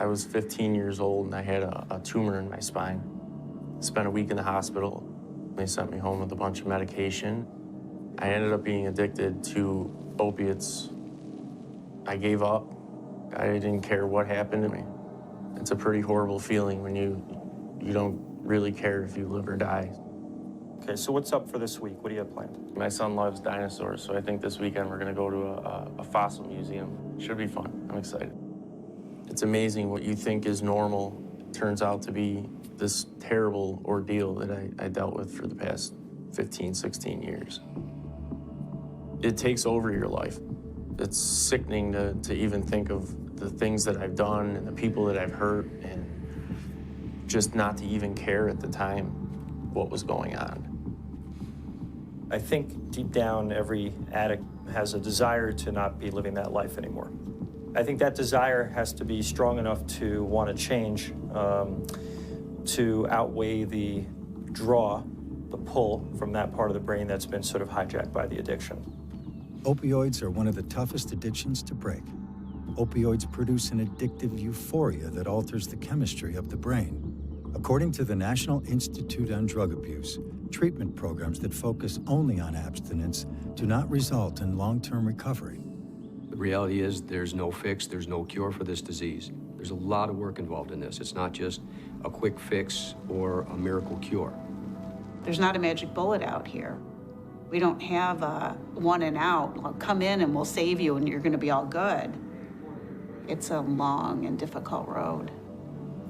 [SPEAKER 17] I was 15 years old and I had a tumor in my spine. Spent a week in the hospital. They sent me home with a bunch of medication. I ended up being addicted to opiates. I gave up. I didn't care what happened to me. It's a pretty horrible feeling when you don't really care if you live or die.
[SPEAKER 16] Okay, so what's up for this week? What do you have planned?
[SPEAKER 17] My son loves dinosaurs, so I think this weekend we're gonna go to a fossil museum. Should be fun. I'm excited. It's amazing what you think is normal turns out to be this terrible ordeal that I dealt with for the past 15, 16 years. It takes over your life. It's sickening to even think of the things that I've done and the people that I've hurt, and just not to even care at the time what was going on.
[SPEAKER 16] I think deep down, every addict has a desire to not be living that life anymore. I think that desire has to be strong enough to want to change, to outweigh the draw, the pull from that part of the brain that's been sort of hijacked by the addiction.
[SPEAKER 1] Opioids are one of the toughest addictions to break. Opioids produce an addictive euphoria that alters the chemistry of the brain. According to the National Institute on Drug Abuse, treatment programs that focus only on abstinence do not result in long-term recovery.
[SPEAKER 15] The reality is there's no fix, there's no cure for this disease. There's a lot of work involved in this. It's not just a quick fix or a miracle cure.
[SPEAKER 2] There's not a magic bullet out here. We don't have a one and out. Well, come in and we'll save you and you're going to be all good. It's a long and difficult road.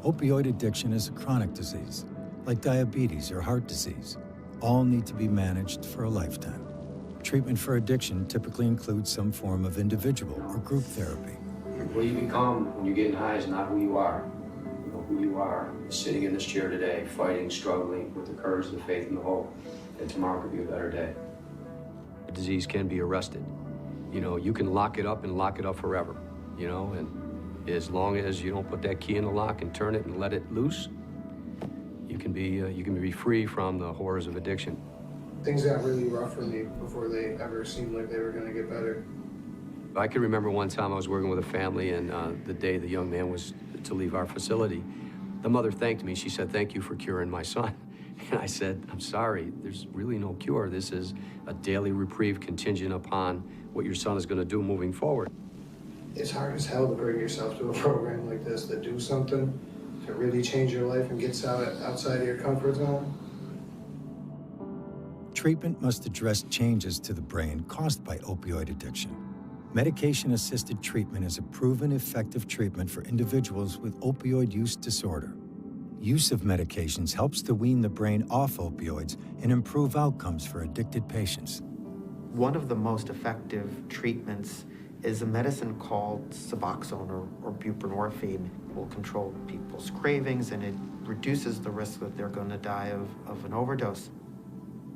[SPEAKER 1] Opioid addiction is a chronic disease, like diabetes or heart disease. All need to be managed for a lifetime. Treatment for addiction typically includes some form of individual or group therapy.
[SPEAKER 15] What you become when you're getting high is not who you are. You know who you are, sitting in this chair today, fighting, struggling with the courage, the faith, and the hope that tomorrow could be a better day. The disease can be arrested. You know, you can lock it up and lock it up forever, you know, and as long as you don't put that key in the lock and turn it and let it loose, you can be free from the horrors of addiction.
[SPEAKER 6] Things got really rough for me before they ever seemed like they were going to get better.
[SPEAKER 15] I can remember one time I was working with a family, and the day the young man was to leave our facility, the mother thanked me. She said, "Thank you for curing my son." And I said, "I'm sorry, there's really no cure. This is a daily reprieve contingent upon what your son is going to do moving forward."
[SPEAKER 6] It's hard as hell to bring yourself to a program like this, to do something, to really change your life and get outside of your comfort zone.
[SPEAKER 1] Treatment must address changes to the brain caused by opioid addiction. Medication-assisted treatment is a proven effective treatment for individuals with opioid use disorder. Use of medications helps to wean the brain off opioids and improve outcomes for addicted patients.
[SPEAKER 4] One of the most effective treatments is a medicine called Suboxone or buprenorphine. It will control people's cravings and it reduces the risk that they're going to die of an overdose.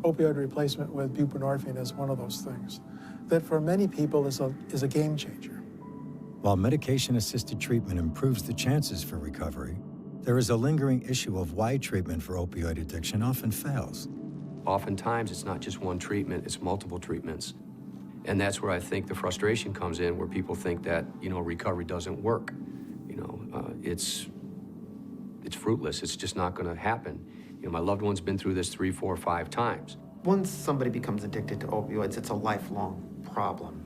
[SPEAKER 6] Opioid replacement with buprenorphine is one of those things that for many people is a game changer.
[SPEAKER 1] While medication-assisted treatment improves the chances for recovery, there is a lingering issue of why treatment for opioid addiction often fails.
[SPEAKER 15] Oftentimes, it's not just one treatment, it's multiple treatments. And that's where I think the frustration comes in, where people think that, you know, recovery doesn't work. You know, it's fruitless. It's just not going to happen. You know, my loved one's been through this 3, 4, 5 times.
[SPEAKER 4] Once somebody becomes addicted to opioids, it's a lifelong problem.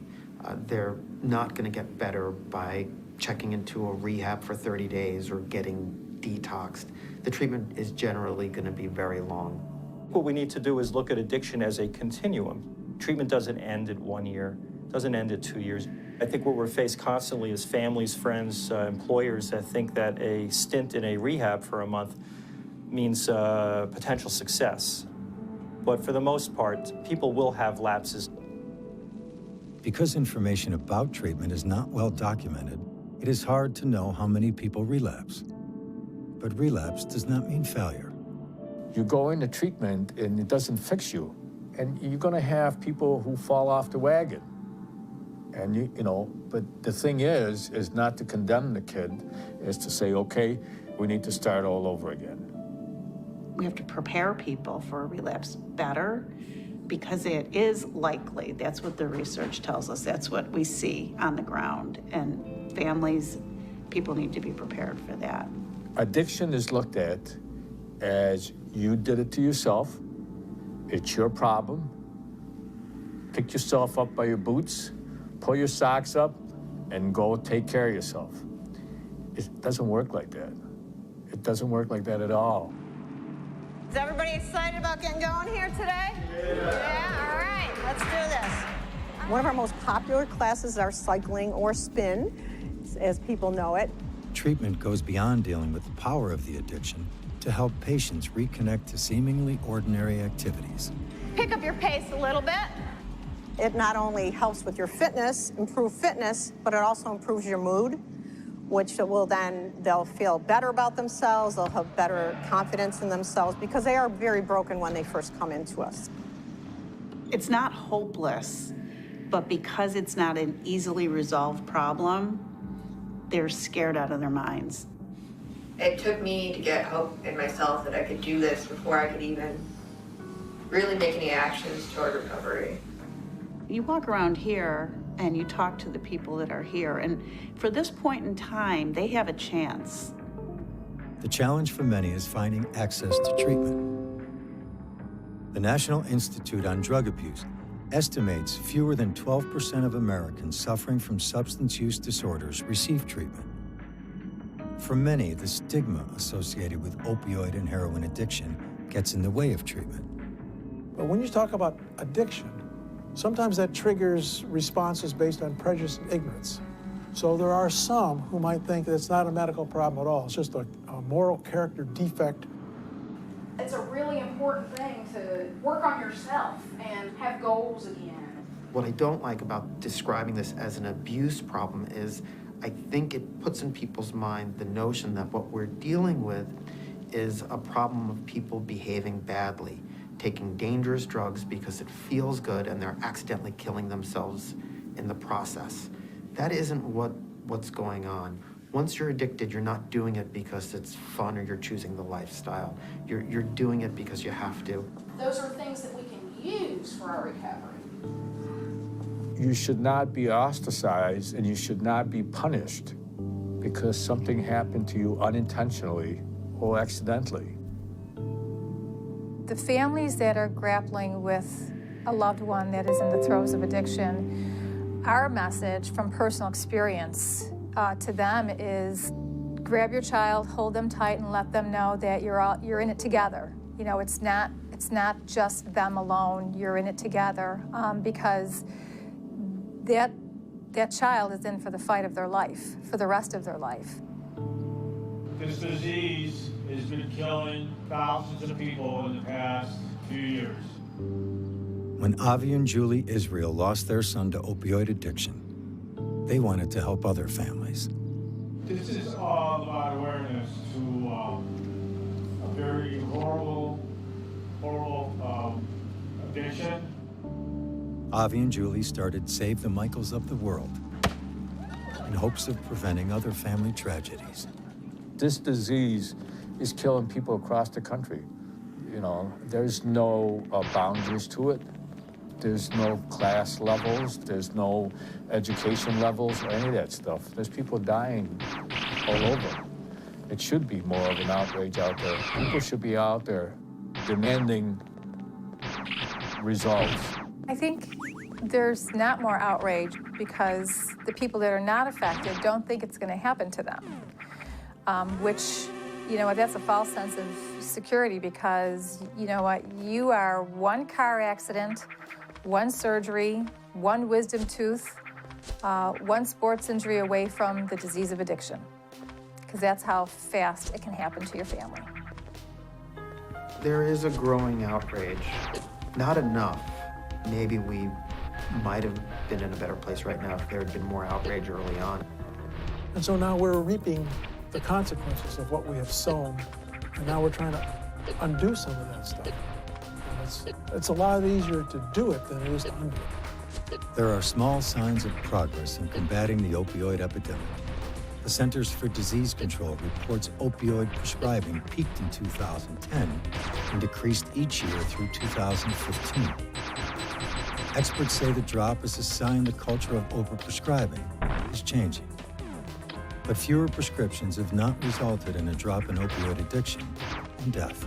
[SPEAKER 4] They're not going to get better by checking into a rehab for 30 days or getting detoxed. The treatment is generally going to be very long.
[SPEAKER 16] What we need to do is look at addiction as a continuum. Treatment doesn't end at 1 year, doesn't end at 2 years. I think what we're faced constantly is families, friends, employers that think that a stint in a rehab for a month means potential success. But for the most part, people will have lapses.
[SPEAKER 1] Because information about treatment is not well documented, it is hard to know how many people relapse. But relapse does not mean failure.
[SPEAKER 3] You go into treatment and it doesn't fix you. And you're going to have people who fall off the wagon. And, you know, but the thing is not to condemn the kid, is to say, okay, we need to start all over again.
[SPEAKER 2] We have to prepare people for a relapse better because it is likely. That's what the research tells us. That's what we see on the ground. And families, people need to be prepared for that.
[SPEAKER 3] Addiction is looked at as you did it to yourself. It's your problem. Pick yourself up by your boots, pull your socks up, and go take care of yourself. It doesn't work like that. It doesn't work like that at all.
[SPEAKER 9] Is everybody excited about getting going here today? Yeah, all right, let's do this.
[SPEAKER 14] One of our most popular classes are cycling or spin, as people know it.
[SPEAKER 1] Treatment goes beyond dealing with the power of the addiction to help patients reconnect to seemingly ordinary activities.
[SPEAKER 9] Pick up your pace a little bit.
[SPEAKER 14] It not only helps with your fitness, improve fitness, but it also improves your mood, which will then, they'll feel better about themselves, they'll have better confidence in themselves, because they are very broken when they first come into us.
[SPEAKER 2] It's not hopeless, but because it's not an easily resolved problem, they're scared out of their minds.
[SPEAKER 19] It took me to get hope in myself that I could do this before I could even really make any actions toward recovery.
[SPEAKER 2] You walk around here and you talk to the people that are here, and for this point in time, they have a chance.
[SPEAKER 1] The challenge for many is finding access to treatment. The National Institute on Drug Abuse estimates fewer than 12% of Americans suffering from substance use disorders receive treatment. For many, the stigma associated with opioid and heroin addiction gets in the way of treatment.
[SPEAKER 6] But when you talk about addiction, sometimes that triggers responses based on prejudice and ignorance. So there are some who might think that it's not a medical problem at all. It's just a moral character defect.
[SPEAKER 5] It's a really important thing to work on yourself and have goals again.
[SPEAKER 4] What I don't like about describing this as an abuse problem is I think it puts in people's mind the notion that what we're dealing with is a problem of people behaving badly, taking dangerous drugs because it feels good and they're accidentally killing themselves in the process. That isn't what's going on. Once you're addicted, you're not doing it because it's fun or you're choosing the lifestyle. You're doing it because you have to.
[SPEAKER 5] Those are things that we can use for our recovery.
[SPEAKER 3] You should not be ostracized and you should not be punished because something happened to you unintentionally or accidentally.
[SPEAKER 7] The families that are grappling with a loved one that is in the throes of addiction, our message from personal experience to them is grab your child, hold them tight, and let them know that you're in it together. You know, it's not just them alone. You're in it together because that child is in for the fight of their life, for the rest of their life.
[SPEAKER 8] This disease has been killing thousands of people in the past few years.
[SPEAKER 1] When Avi and Julie Israel lost their son to opioid addiction, they wanted to help other families.
[SPEAKER 8] This is all about awareness to a very horrible addiction.
[SPEAKER 1] Avi and Julie started Save the Michaels of the World in hopes of preventing other family tragedies.
[SPEAKER 3] This disease is killing people across the country. You know, there's no boundaries to it. There's no class levels. There's no education levels or any of that stuff. There's people dying all over. It should be more of an outrage out there. People should be out there demanding results.
[SPEAKER 7] I think there's not more outrage because the people that are not affected don't think it's going to happen to them, which, you know, that's a false sense of security because, you know what, you are one car accident, one surgery, one wisdom tooth, one sports injury away from the disease of addiction, because that's how fast it can happen to your family.
[SPEAKER 4] There is a growing outrage. Not enough. Maybe we might have been in a better place right now if there had been more outrage early on.
[SPEAKER 6] And so now we're reaping the consequences of what we have sown, and now we're trying to undo some of that stuff. And it's a lot easier to do it than it is to undo it.
[SPEAKER 1] There are small signs of progress in combating the opioid epidemic. The Centers for Disease Control reports opioid prescribing peaked in 2010 and decreased each year through 2015. Experts say the drop is a sign the culture of overprescribing is changing. But fewer prescriptions have not resulted in a drop in opioid addiction and death.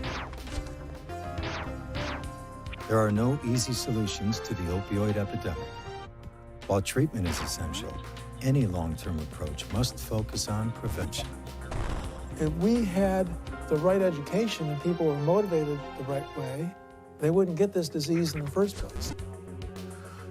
[SPEAKER 1] There are no easy solutions to the opioid epidemic. While treatment is essential, any long-term approach must focus on prevention.
[SPEAKER 6] If we had the right education and people were motivated the right way, they wouldn't get this disease in the first place.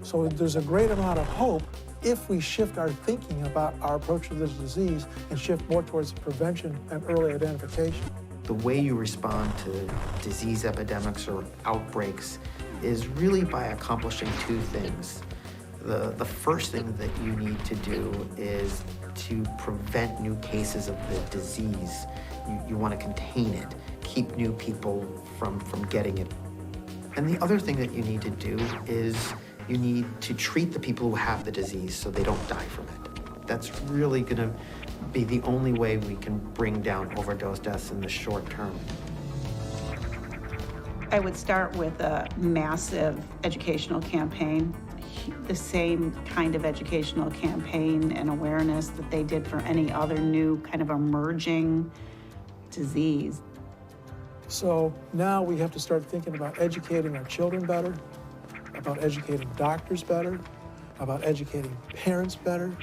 [SPEAKER 6] So there's a great amount of hope if we shift our thinking about our approach to this disease and shift more towards prevention and early identification.
[SPEAKER 4] The way you respond to disease epidemics or outbreaks is really by accomplishing two things. The first thing that you need to do is to prevent new cases of the disease. You want to contain it, keep new people from getting it. And the other thing that you need to do is you need to treat the people who have the disease so they don't die from it. That's really going to be the only way we can bring down overdose deaths in the short term.
[SPEAKER 2] I would start with a massive educational campaign, the same kind of educational campaign and awareness that they did for any other new kind of emerging disease.
[SPEAKER 6] So now we have to start thinking about educating our children better, about educating doctors better, about educating parents better,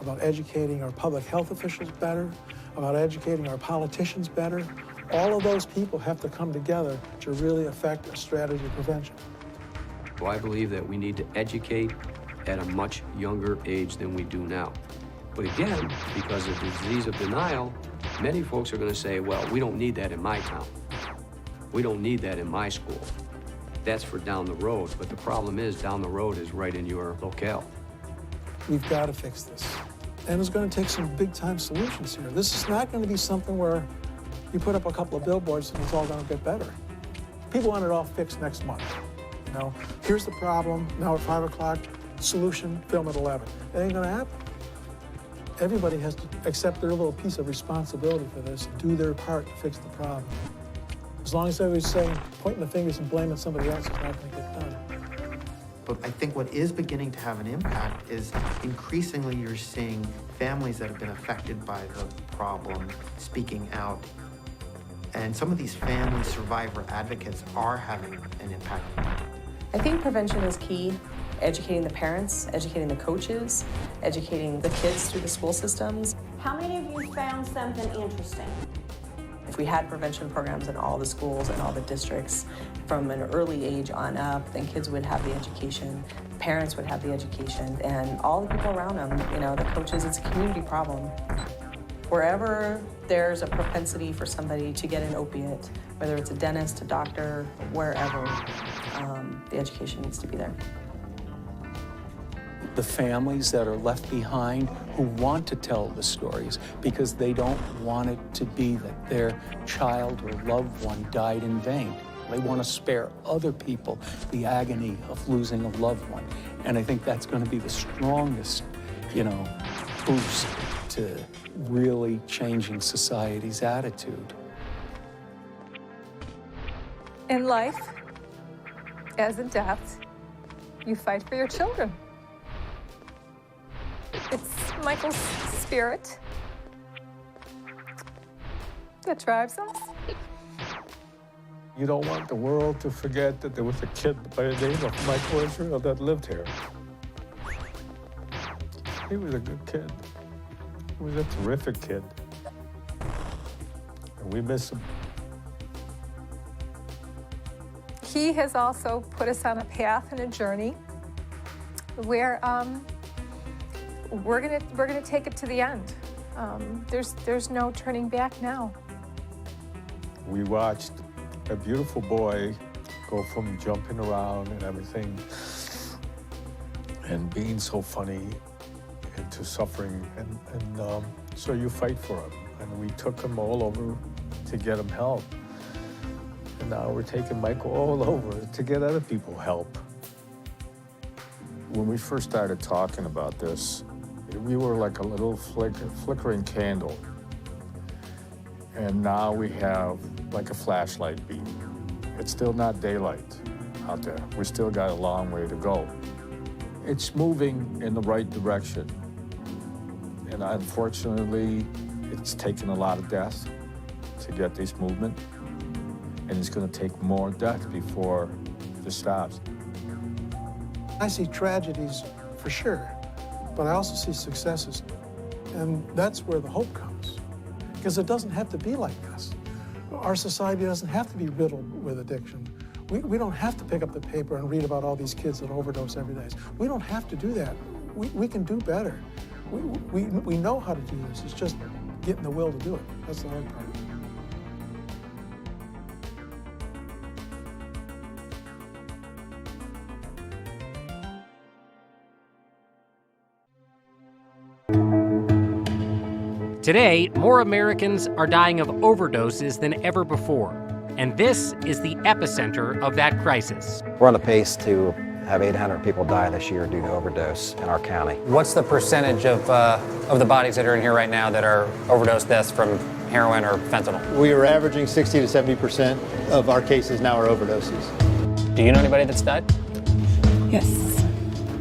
[SPEAKER 6] about educating our public health officials better, about educating our politicians better. All of those people have to come together to really affect a strategy of prevention.
[SPEAKER 15] Well, I believe that we need to educate at a much younger age than we do now. But again, because of the disease of denial, many folks are going to say, well, we don't need that in my town. We don't need that in my school. That's for down the road. But the problem is, down the road is right in your locale.
[SPEAKER 6] We've got to fix this. And it's going to take some big-time solutions here. This is not going to be something where you put up a couple of billboards and it's all going to get better. People want it all fixed next month. You know, here's the problem, now at 5 o'clock, solution, film at 11. It ain't going to happen. Everybody has to accept their little piece of responsibility for this and do their part to fix the problem. As long as everybody's saying, pointing the fingers and blaming somebody else, it's not going to get done.
[SPEAKER 4] But I think what is beginning to have an impact is increasingly you're seeing families that have been affected by the problem speaking out. And some of these family survivor advocates are having an impact.
[SPEAKER 10] I think prevention is key. Educating the parents, educating the coaches, educating the kids through the school systems.
[SPEAKER 9] How many of you found something interesting?
[SPEAKER 10] If we had prevention programs in all the schools and all the districts from an early age on up, then kids would have the education, parents would have the education, and all the people around them, you know, the coaches, it's a community problem. Wherever there's a propensity for somebody to get an opiate, whether it's a dentist, a doctor, wherever, the education needs to be there.
[SPEAKER 20] The families that are left behind who want to tell the stories because they don't want it to be that their child or loved one died in vain. They want to spare other people the agony of losing a loved one. And I think that's going to be the strongest, boost to really changing society's attitude.
[SPEAKER 7] In life, as in death, you fight for your children. It's Michael's spirit that drives us.
[SPEAKER 3] You don't want the world to forget that there was a kid by the name of Michael Israel that lived here. He was a good kid. He was a terrific kid. And we miss him.
[SPEAKER 7] He has also put us on a path and a journey where we're gonna take it to the end. There's no turning back now.
[SPEAKER 3] We watched a beautiful boy go from jumping around and everything and being so funny into suffering. And so you fight for him. And we took him all over to get him help. And now we're taking Michael all over to get other people help. When we first started talking about this, we were like a little flickering candle. And now we have like a flashlight beam. It's still not daylight out there. We still got a long way to go. It's moving in the right direction. And unfortunately, it's taken a lot of death to get this movement. And it's going to take more death before this stops.
[SPEAKER 6] I see tragedies for sure, but I also see successes. And that's where the hope comes. Because it doesn't have to be like this. Our society doesn't have to be riddled with addiction. We don't have to pick up the paper and read about all these kids that overdose every day. We don't have to do that. We can do better. We know how to do this. It's just getting the will to do it. That's the hard part.
[SPEAKER 11] Today, more Americans are dying of overdoses than ever before, and this is the epicenter of that crisis.
[SPEAKER 12] We're on the pace to have 800 people die this year due to overdose in our county.
[SPEAKER 21] What's the percentage of the bodies that are in here right now that are overdose deaths from heroin or fentanyl?
[SPEAKER 22] We are averaging 60 to 70% of our cases now are overdoses.
[SPEAKER 21] Do you know anybody that's died?
[SPEAKER 23] Yes.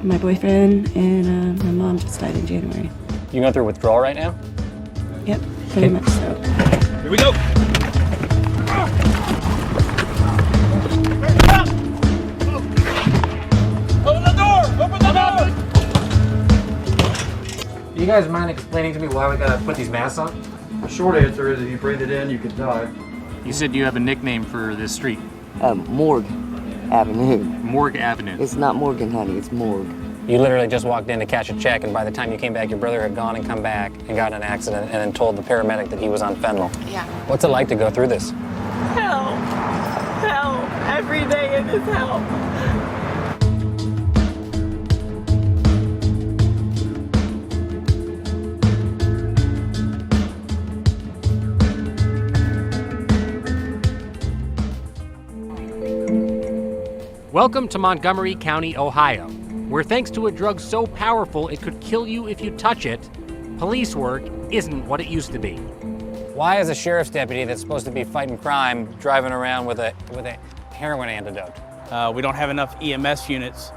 [SPEAKER 23] My boyfriend and my mom just died in January.
[SPEAKER 21] You going through withdrawal right now?
[SPEAKER 23] Yep, pretty much so.
[SPEAKER 21] Here we go! Do you guys mind explaining to me why we gotta put these masks on?
[SPEAKER 13] The short answer is if you breathe it in, you could die.
[SPEAKER 21] You said you have a nickname for this street.
[SPEAKER 17] Morgue Avenue.
[SPEAKER 21] Morgue Avenue.
[SPEAKER 17] It's not Morgan, honey, it's Morgue.
[SPEAKER 21] You literally just walked in to cash a check, and by the time you came back, your brother had gone and come back and got in an accident and then told the paramedic that he was on fentanyl.
[SPEAKER 18] Yeah.
[SPEAKER 21] What's it like to go through this?
[SPEAKER 18] Hell. Hell. Every day it is hell.
[SPEAKER 11] Welcome to Montgomery County, Ohio, where thanks to a drug so powerful it could kill you if you touch it, police work isn't what it used to be.
[SPEAKER 21] Why is a sheriff's deputy that's supposed to be fighting crime driving around with a heroin antidote?
[SPEAKER 24] We don't have enough EMS units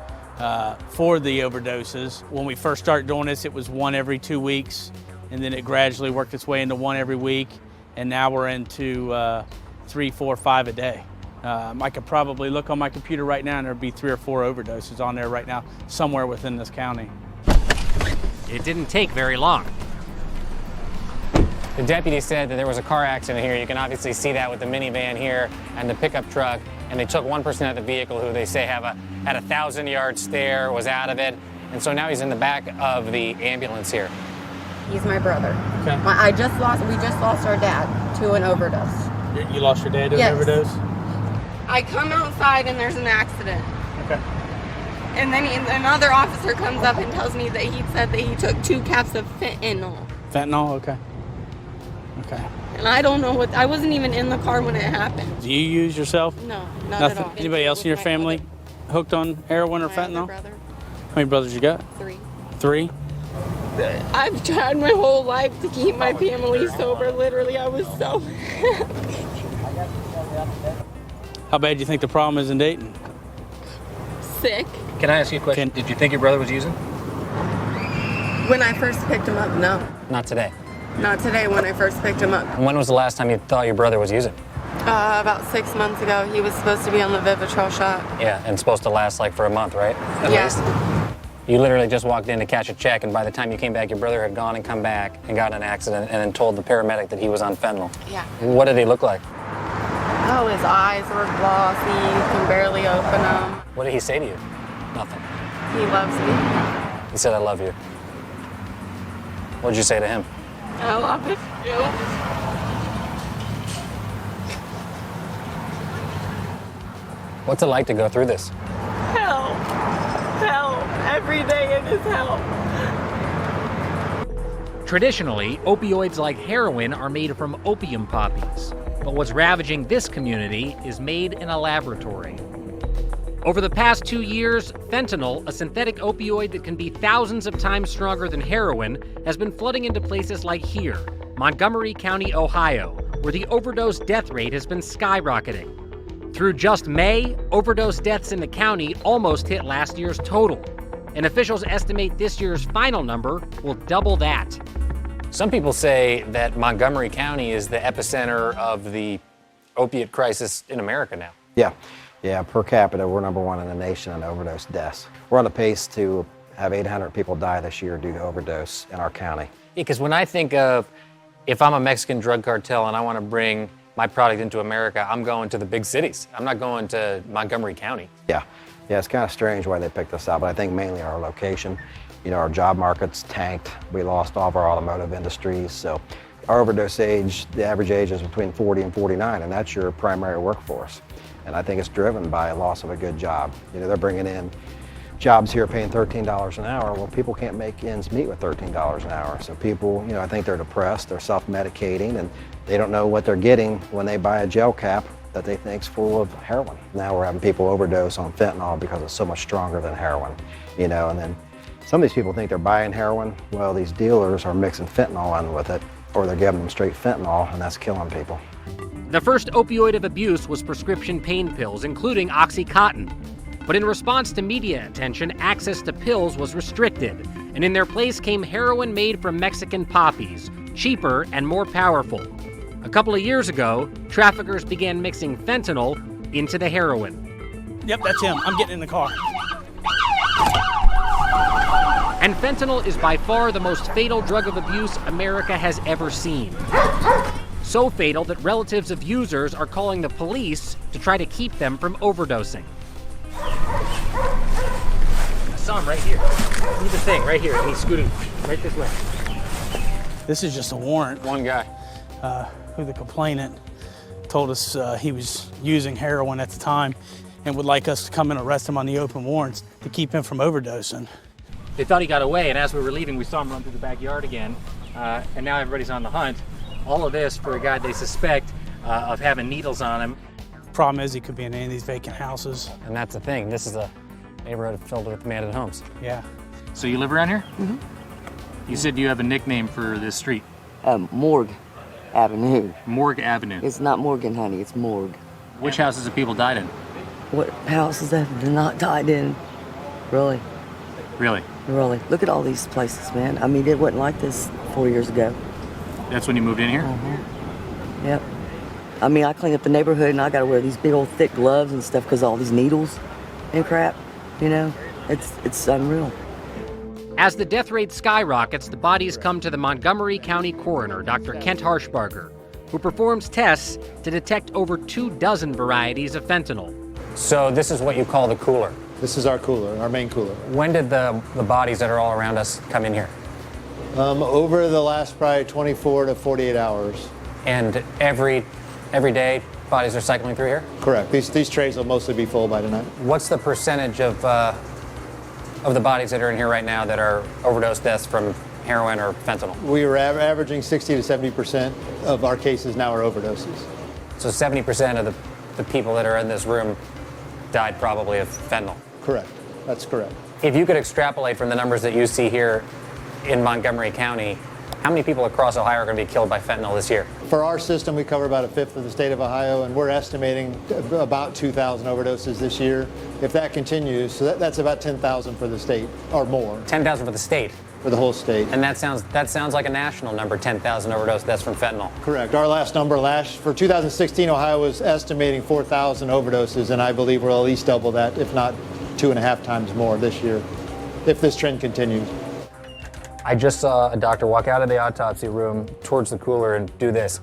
[SPEAKER 24] for the overdoses. When we first started doing this, it was 1 every 2 weeks, and then it gradually worked its way into 1 every week, and now we're into 3, 4, 5 a day. I could probably look on my computer right now and there'd be 3 or 4 overdoses on there right now, somewhere within this county.
[SPEAKER 11] It didn't take very long.
[SPEAKER 21] The deputy said that there was a car accident here. You can obviously see that with the minivan here and the pickup truck. And they took one person out of the vehicle who they say had a 1,000-yard stare, was out of it. And so now he's in the back of the ambulance here.
[SPEAKER 18] He's my brother.
[SPEAKER 24] Okay.
[SPEAKER 18] We just lost our dad to an overdose.
[SPEAKER 24] You lost your dad to
[SPEAKER 18] Yes.
[SPEAKER 24] an overdose?
[SPEAKER 18] I come outside and there's an accident.
[SPEAKER 24] Okay.
[SPEAKER 18] And then another officer comes up and tells me that he said that he took 2 caps of fentanyl.
[SPEAKER 24] Fentanyl, okay. Okay.
[SPEAKER 18] And I don't know I wasn't even in the car when it happened.
[SPEAKER 24] Do you use yourself?
[SPEAKER 18] No, not
[SPEAKER 24] Nothing.
[SPEAKER 18] at all.
[SPEAKER 24] Anybody else in your family hooked on heroin or fentanyl?
[SPEAKER 18] Brother.
[SPEAKER 24] How many brothers you got?
[SPEAKER 18] 3.
[SPEAKER 24] 3?
[SPEAKER 18] I've tried my whole life to keep my family sober. Literally, I was so
[SPEAKER 24] How bad do you think the problem is in Dayton?
[SPEAKER 18] sick.
[SPEAKER 21] Can I ask you a question? Did you think your brother was using?
[SPEAKER 18] When I first picked him up, no.
[SPEAKER 21] Not today.
[SPEAKER 18] Not today when I first picked him up.
[SPEAKER 21] And when was the last time you thought your brother was using?
[SPEAKER 18] About 6 months ago, he was supposed to be on the Vivitrol shot.
[SPEAKER 21] Yeah, and it's supposed to last like for a month, right? At
[SPEAKER 18] Yes.
[SPEAKER 21] least? You literally just walked in to cash a check, and by the time you came back, your brother had gone and come back and got in an accident and then told the paramedic that he was on fentanyl.
[SPEAKER 18] Yeah.
[SPEAKER 21] What did he look like?
[SPEAKER 18] Oh, his eyes were glossy. You can barely open them.
[SPEAKER 21] What did he say to you? Nothing.
[SPEAKER 18] He loves me.
[SPEAKER 21] He said, I love you. What did you say to him?
[SPEAKER 18] I love it too.
[SPEAKER 21] What's it like to go through this?
[SPEAKER 18] Hell. Hell. Every day it is hell.
[SPEAKER 11] Traditionally, opioids like heroin are made from opium poppies. But what's ravaging this community is made in a laboratory. Over the past 2 years, fentanyl, a synthetic opioid that can be thousands of times stronger than heroin, has been flooding into places like here, Montgomery County, Ohio, where the overdose death rate has been skyrocketing. Through just May, overdose deaths in the county almost hit last year's total, and officials estimate this year's final number will double that.
[SPEAKER 21] Some people say that Montgomery County is the epicenter of the opiate crisis in America now.
[SPEAKER 12] Yeah, per capita, we're #1 in the nation in overdose deaths. We're on the pace to have 800 people die this year due to overdose in our county.
[SPEAKER 21] Because when I think of if I'm a Mexican drug cartel and I want to bring my product into America, I'm going to the big cities. I'm not going to Montgomery County.
[SPEAKER 12] Yeah, it's kind of strange why they picked us out, but I think mainly our location. You know, our job market's tanked. We lost all of our automotive industries, so our overdose age, the average age is between 40 and 49, and that's your primary workforce. And I think it's driven by a loss of a good job. You know, they're bringing in jobs here paying $13 an hour. Well, people can't make ends meet with $13 an hour. So people, you know, I think they're depressed, they're self-medicating, and they don't know what they're getting when they buy a gel cap that they think's full of heroin. Now we're having people overdose on fentanyl because it's so much stronger than heroin, you know, and then some of these people think they're buying heroin. Well, these dealers are mixing fentanyl in with it, or they're giving them straight fentanyl, and that's killing people.
[SPEAKER 11] The first opioid of abuse was prescription pain pills, including OxyContin. But in response to media attention, access to pills was restricted, and in their place came heroin made from Mexican poppies, cheaper and more powerful. A couple of years ago, traffickers began mixing fentanyl into the heroin.
[SPEAKER 24] Yep, that's him. I'm getting in the car.
[SPEAKER 11] And fentanyl is by far the most fatal drug of abuse America has ever seen. So fatal that relatives of users are calling the police to try to keep them from overdosing. I saw him right here. See the thing right here, and he's scooting right this way.
[SPEAKER 24] This is just a warrant.
[SPEAKER 21] One guy.
[SPEAKER 24] Who the complainant told us he was using heroin at the time and would like us to come and arrest him on the open warrants to keep him from overdosing.
[SPEAKER 11] They thought he got away, and as we were leaving, we saw him run through the backyard again, and now everybody's on the hunt. All of this for a guy they suspect of having needles on him.
[SPEAKER 24] Problem is, he could be in any of these vacant houses.
[SPEAKER 21] And that's the thing. This is a neighborhood filled with abandoned homes.
[SPEAKER 24] Yeah.
[SPEAKER 11] So you live around here?
[SPEAKER 23] Mm-hmm.
[SPEAKER 11] You said you have a nickname for this street.
[SPEAKER 17] Morgue Avenue.
[SPEAKER 11] Morgue Avenue.
[SPEAKER 17] It's not Morgan, honey. It's Morgue.
[SPEAKER 11] Which houses have people died in?
[SPEAKER 17] What houses have they not died in? Really?
[SPEAKER 11] Really?
[SPEAKER 17] Really. Look at all these places, man. I mean, it wasn't like this 4 years ago.
[SPEAKER 11] That's when you moved in here?
[SPEAKER 17] Yep. I mean, I clean up the neighborhood, and I got to wear these big old thick gloves and stuff because all these needles and crap. You know, it's unreal.
[SPEAKER 11] As the death rate skyrockets, the bodies come to the Montgomery County coroner, Dr. Kent Harshbarger, who performs tests to detect over 24 varieties of fentanyl.
[SPEAKER 21] So this is what you call the cooler.
[SPEAKER 22] This is our cooler, our main cooler.
[SPEAKER 21] When did the bodies that are all around us come in here?
[SPEAKER 22] Over the last probably 24 to 48 hours.
[SPEAKER 21] And every day, bodies are cycling through here?
[SPEAKER 22] Correct. These trays will mostly be full by tonight.
[SPEAKER 21] What's the percentage of the bodies that are in here right now that are overdose deaths from heroin or fentanyl?
[SPEAKER 22] We were averaging 60 to 70% of our cases now are overdoses.
[SPEAKER 21] So 70% of the people that are in this room died probably of fentanyl?
[SPEAKER 22] Correct. That's correct.
[SPEAKER 21] If you could extrapolate from the numbers that you see here in Montgomery County, how many people across Ohio are going to be killed by fentanyl this year?
[SPEAKER 22] For our system, we cover about a fifth of the state of Ohio, and we're estimating about 2,000 overdoses this year. If that continues, so that's about 10,000 for the state or more.
[SPEAKER 21] 10,000 for the state?
[SPEAKER 22] For the whole state.
[SPEAKER 21] And that sounds like a national number, 10,000 overdose deaths from fentanyl.
[SPEAKER 22] Correct. Our last number for 2016, Ohio was estimating 4,000 overdoses, and I believe we'll at least double that, if not 2.5 times more this year, if this trend continues.
[SPEAKER 21] I just saw a doctor walk out of the autopsy room towards the cooler and do this.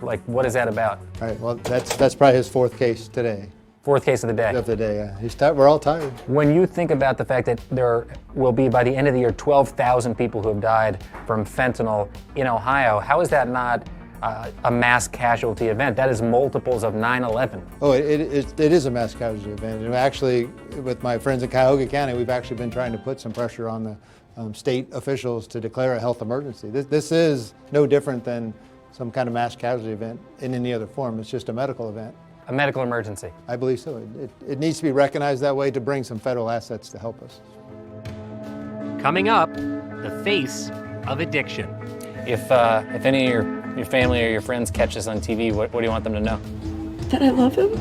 [SPEAKER 21] Like, what is that about?
[SPEAKER 22] All right, well, that's probably his fourth case today.
[SPEAKER 21] Fourth case of the day?
[SPEAKER 22] Of the day, yeah. We're all tired.
[SPEAKER 21] When you think about the fact that there will be, by the end of the year, 12,000 people who have died from fentanyl in Ohio, how is that not a mass casualty event? That is multiples of 9/11.
[SPEAKER 22] Oh, it is a mass casualty event. And actually, with my friends in Cuyahoga County, we've actually been trying to put some pressure on the state officials to declare a health emergency. This is no different than some kind of mass casualty event in any other form. It's just a medical event.
[SPEAKER 21] A medical emergency?
[SPEAKER 22] I believe so. It needs to be recognized that way to bring some federal assets to help us.
[SPEAKER 11] Coming up, the face of addiction.
[SPEAKER 21] If any of your family or your friends catch this on TV, what do you want them to know?
[SPEAKER 23] That I love him.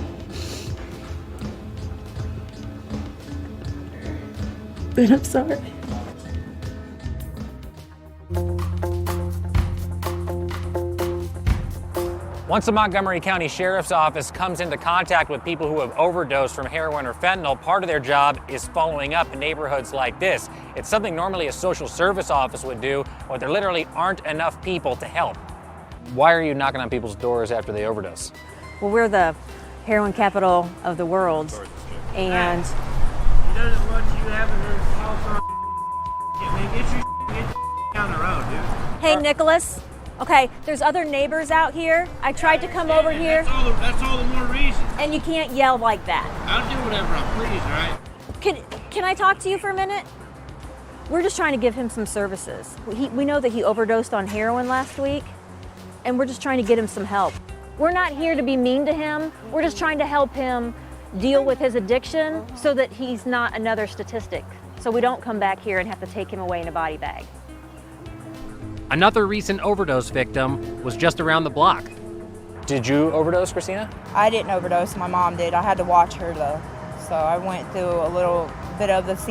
[SPEAKER 23] And I'm sorry.
[SPEAKER 11] Once the Montgomery County Sheriff's Office comes into contact with people who have overdosed from heroin or fentanyl, part of their job is following up in neighborhoods like this. It's something normally a social service office would do, but there literally aren't enough people to help. Why are you knocking on people's doors after they overdose?
[SPEAKER 5] Well, we're the heroin capital of the world, and
[SPEAKER 8] He doesn't want you having his house on. Get down the road, dude.
[SPEAKER 5] hey, Nicholas. Okay, there's other neighbors out here. I tried to come over here.
[SPEAKER 8] That's all the more reason.
[SPEAKER 5] And you can't yell like that.
[SPEAKER 8] I'll do whatever I please, right?
[SPEAKER 5] Can I talk to you for a minute? We're just trying to give him some services. We know that he overdosed on heroin last week, and we're just trying to get him some help. We're not here to be mean to him. We're just trying to help him deal with his addiction so that he's not another statistic. So we don't come back here and have to take him away in a body bag.
[SPEAKER 11] Another recent overdose victim was just around the block.
[SPEAKER 21] Did you overdose, Christina?
[SPEAKER 14] I didn't overdose, my mom did. I had to watch her though. So I went through a little bit of the scene.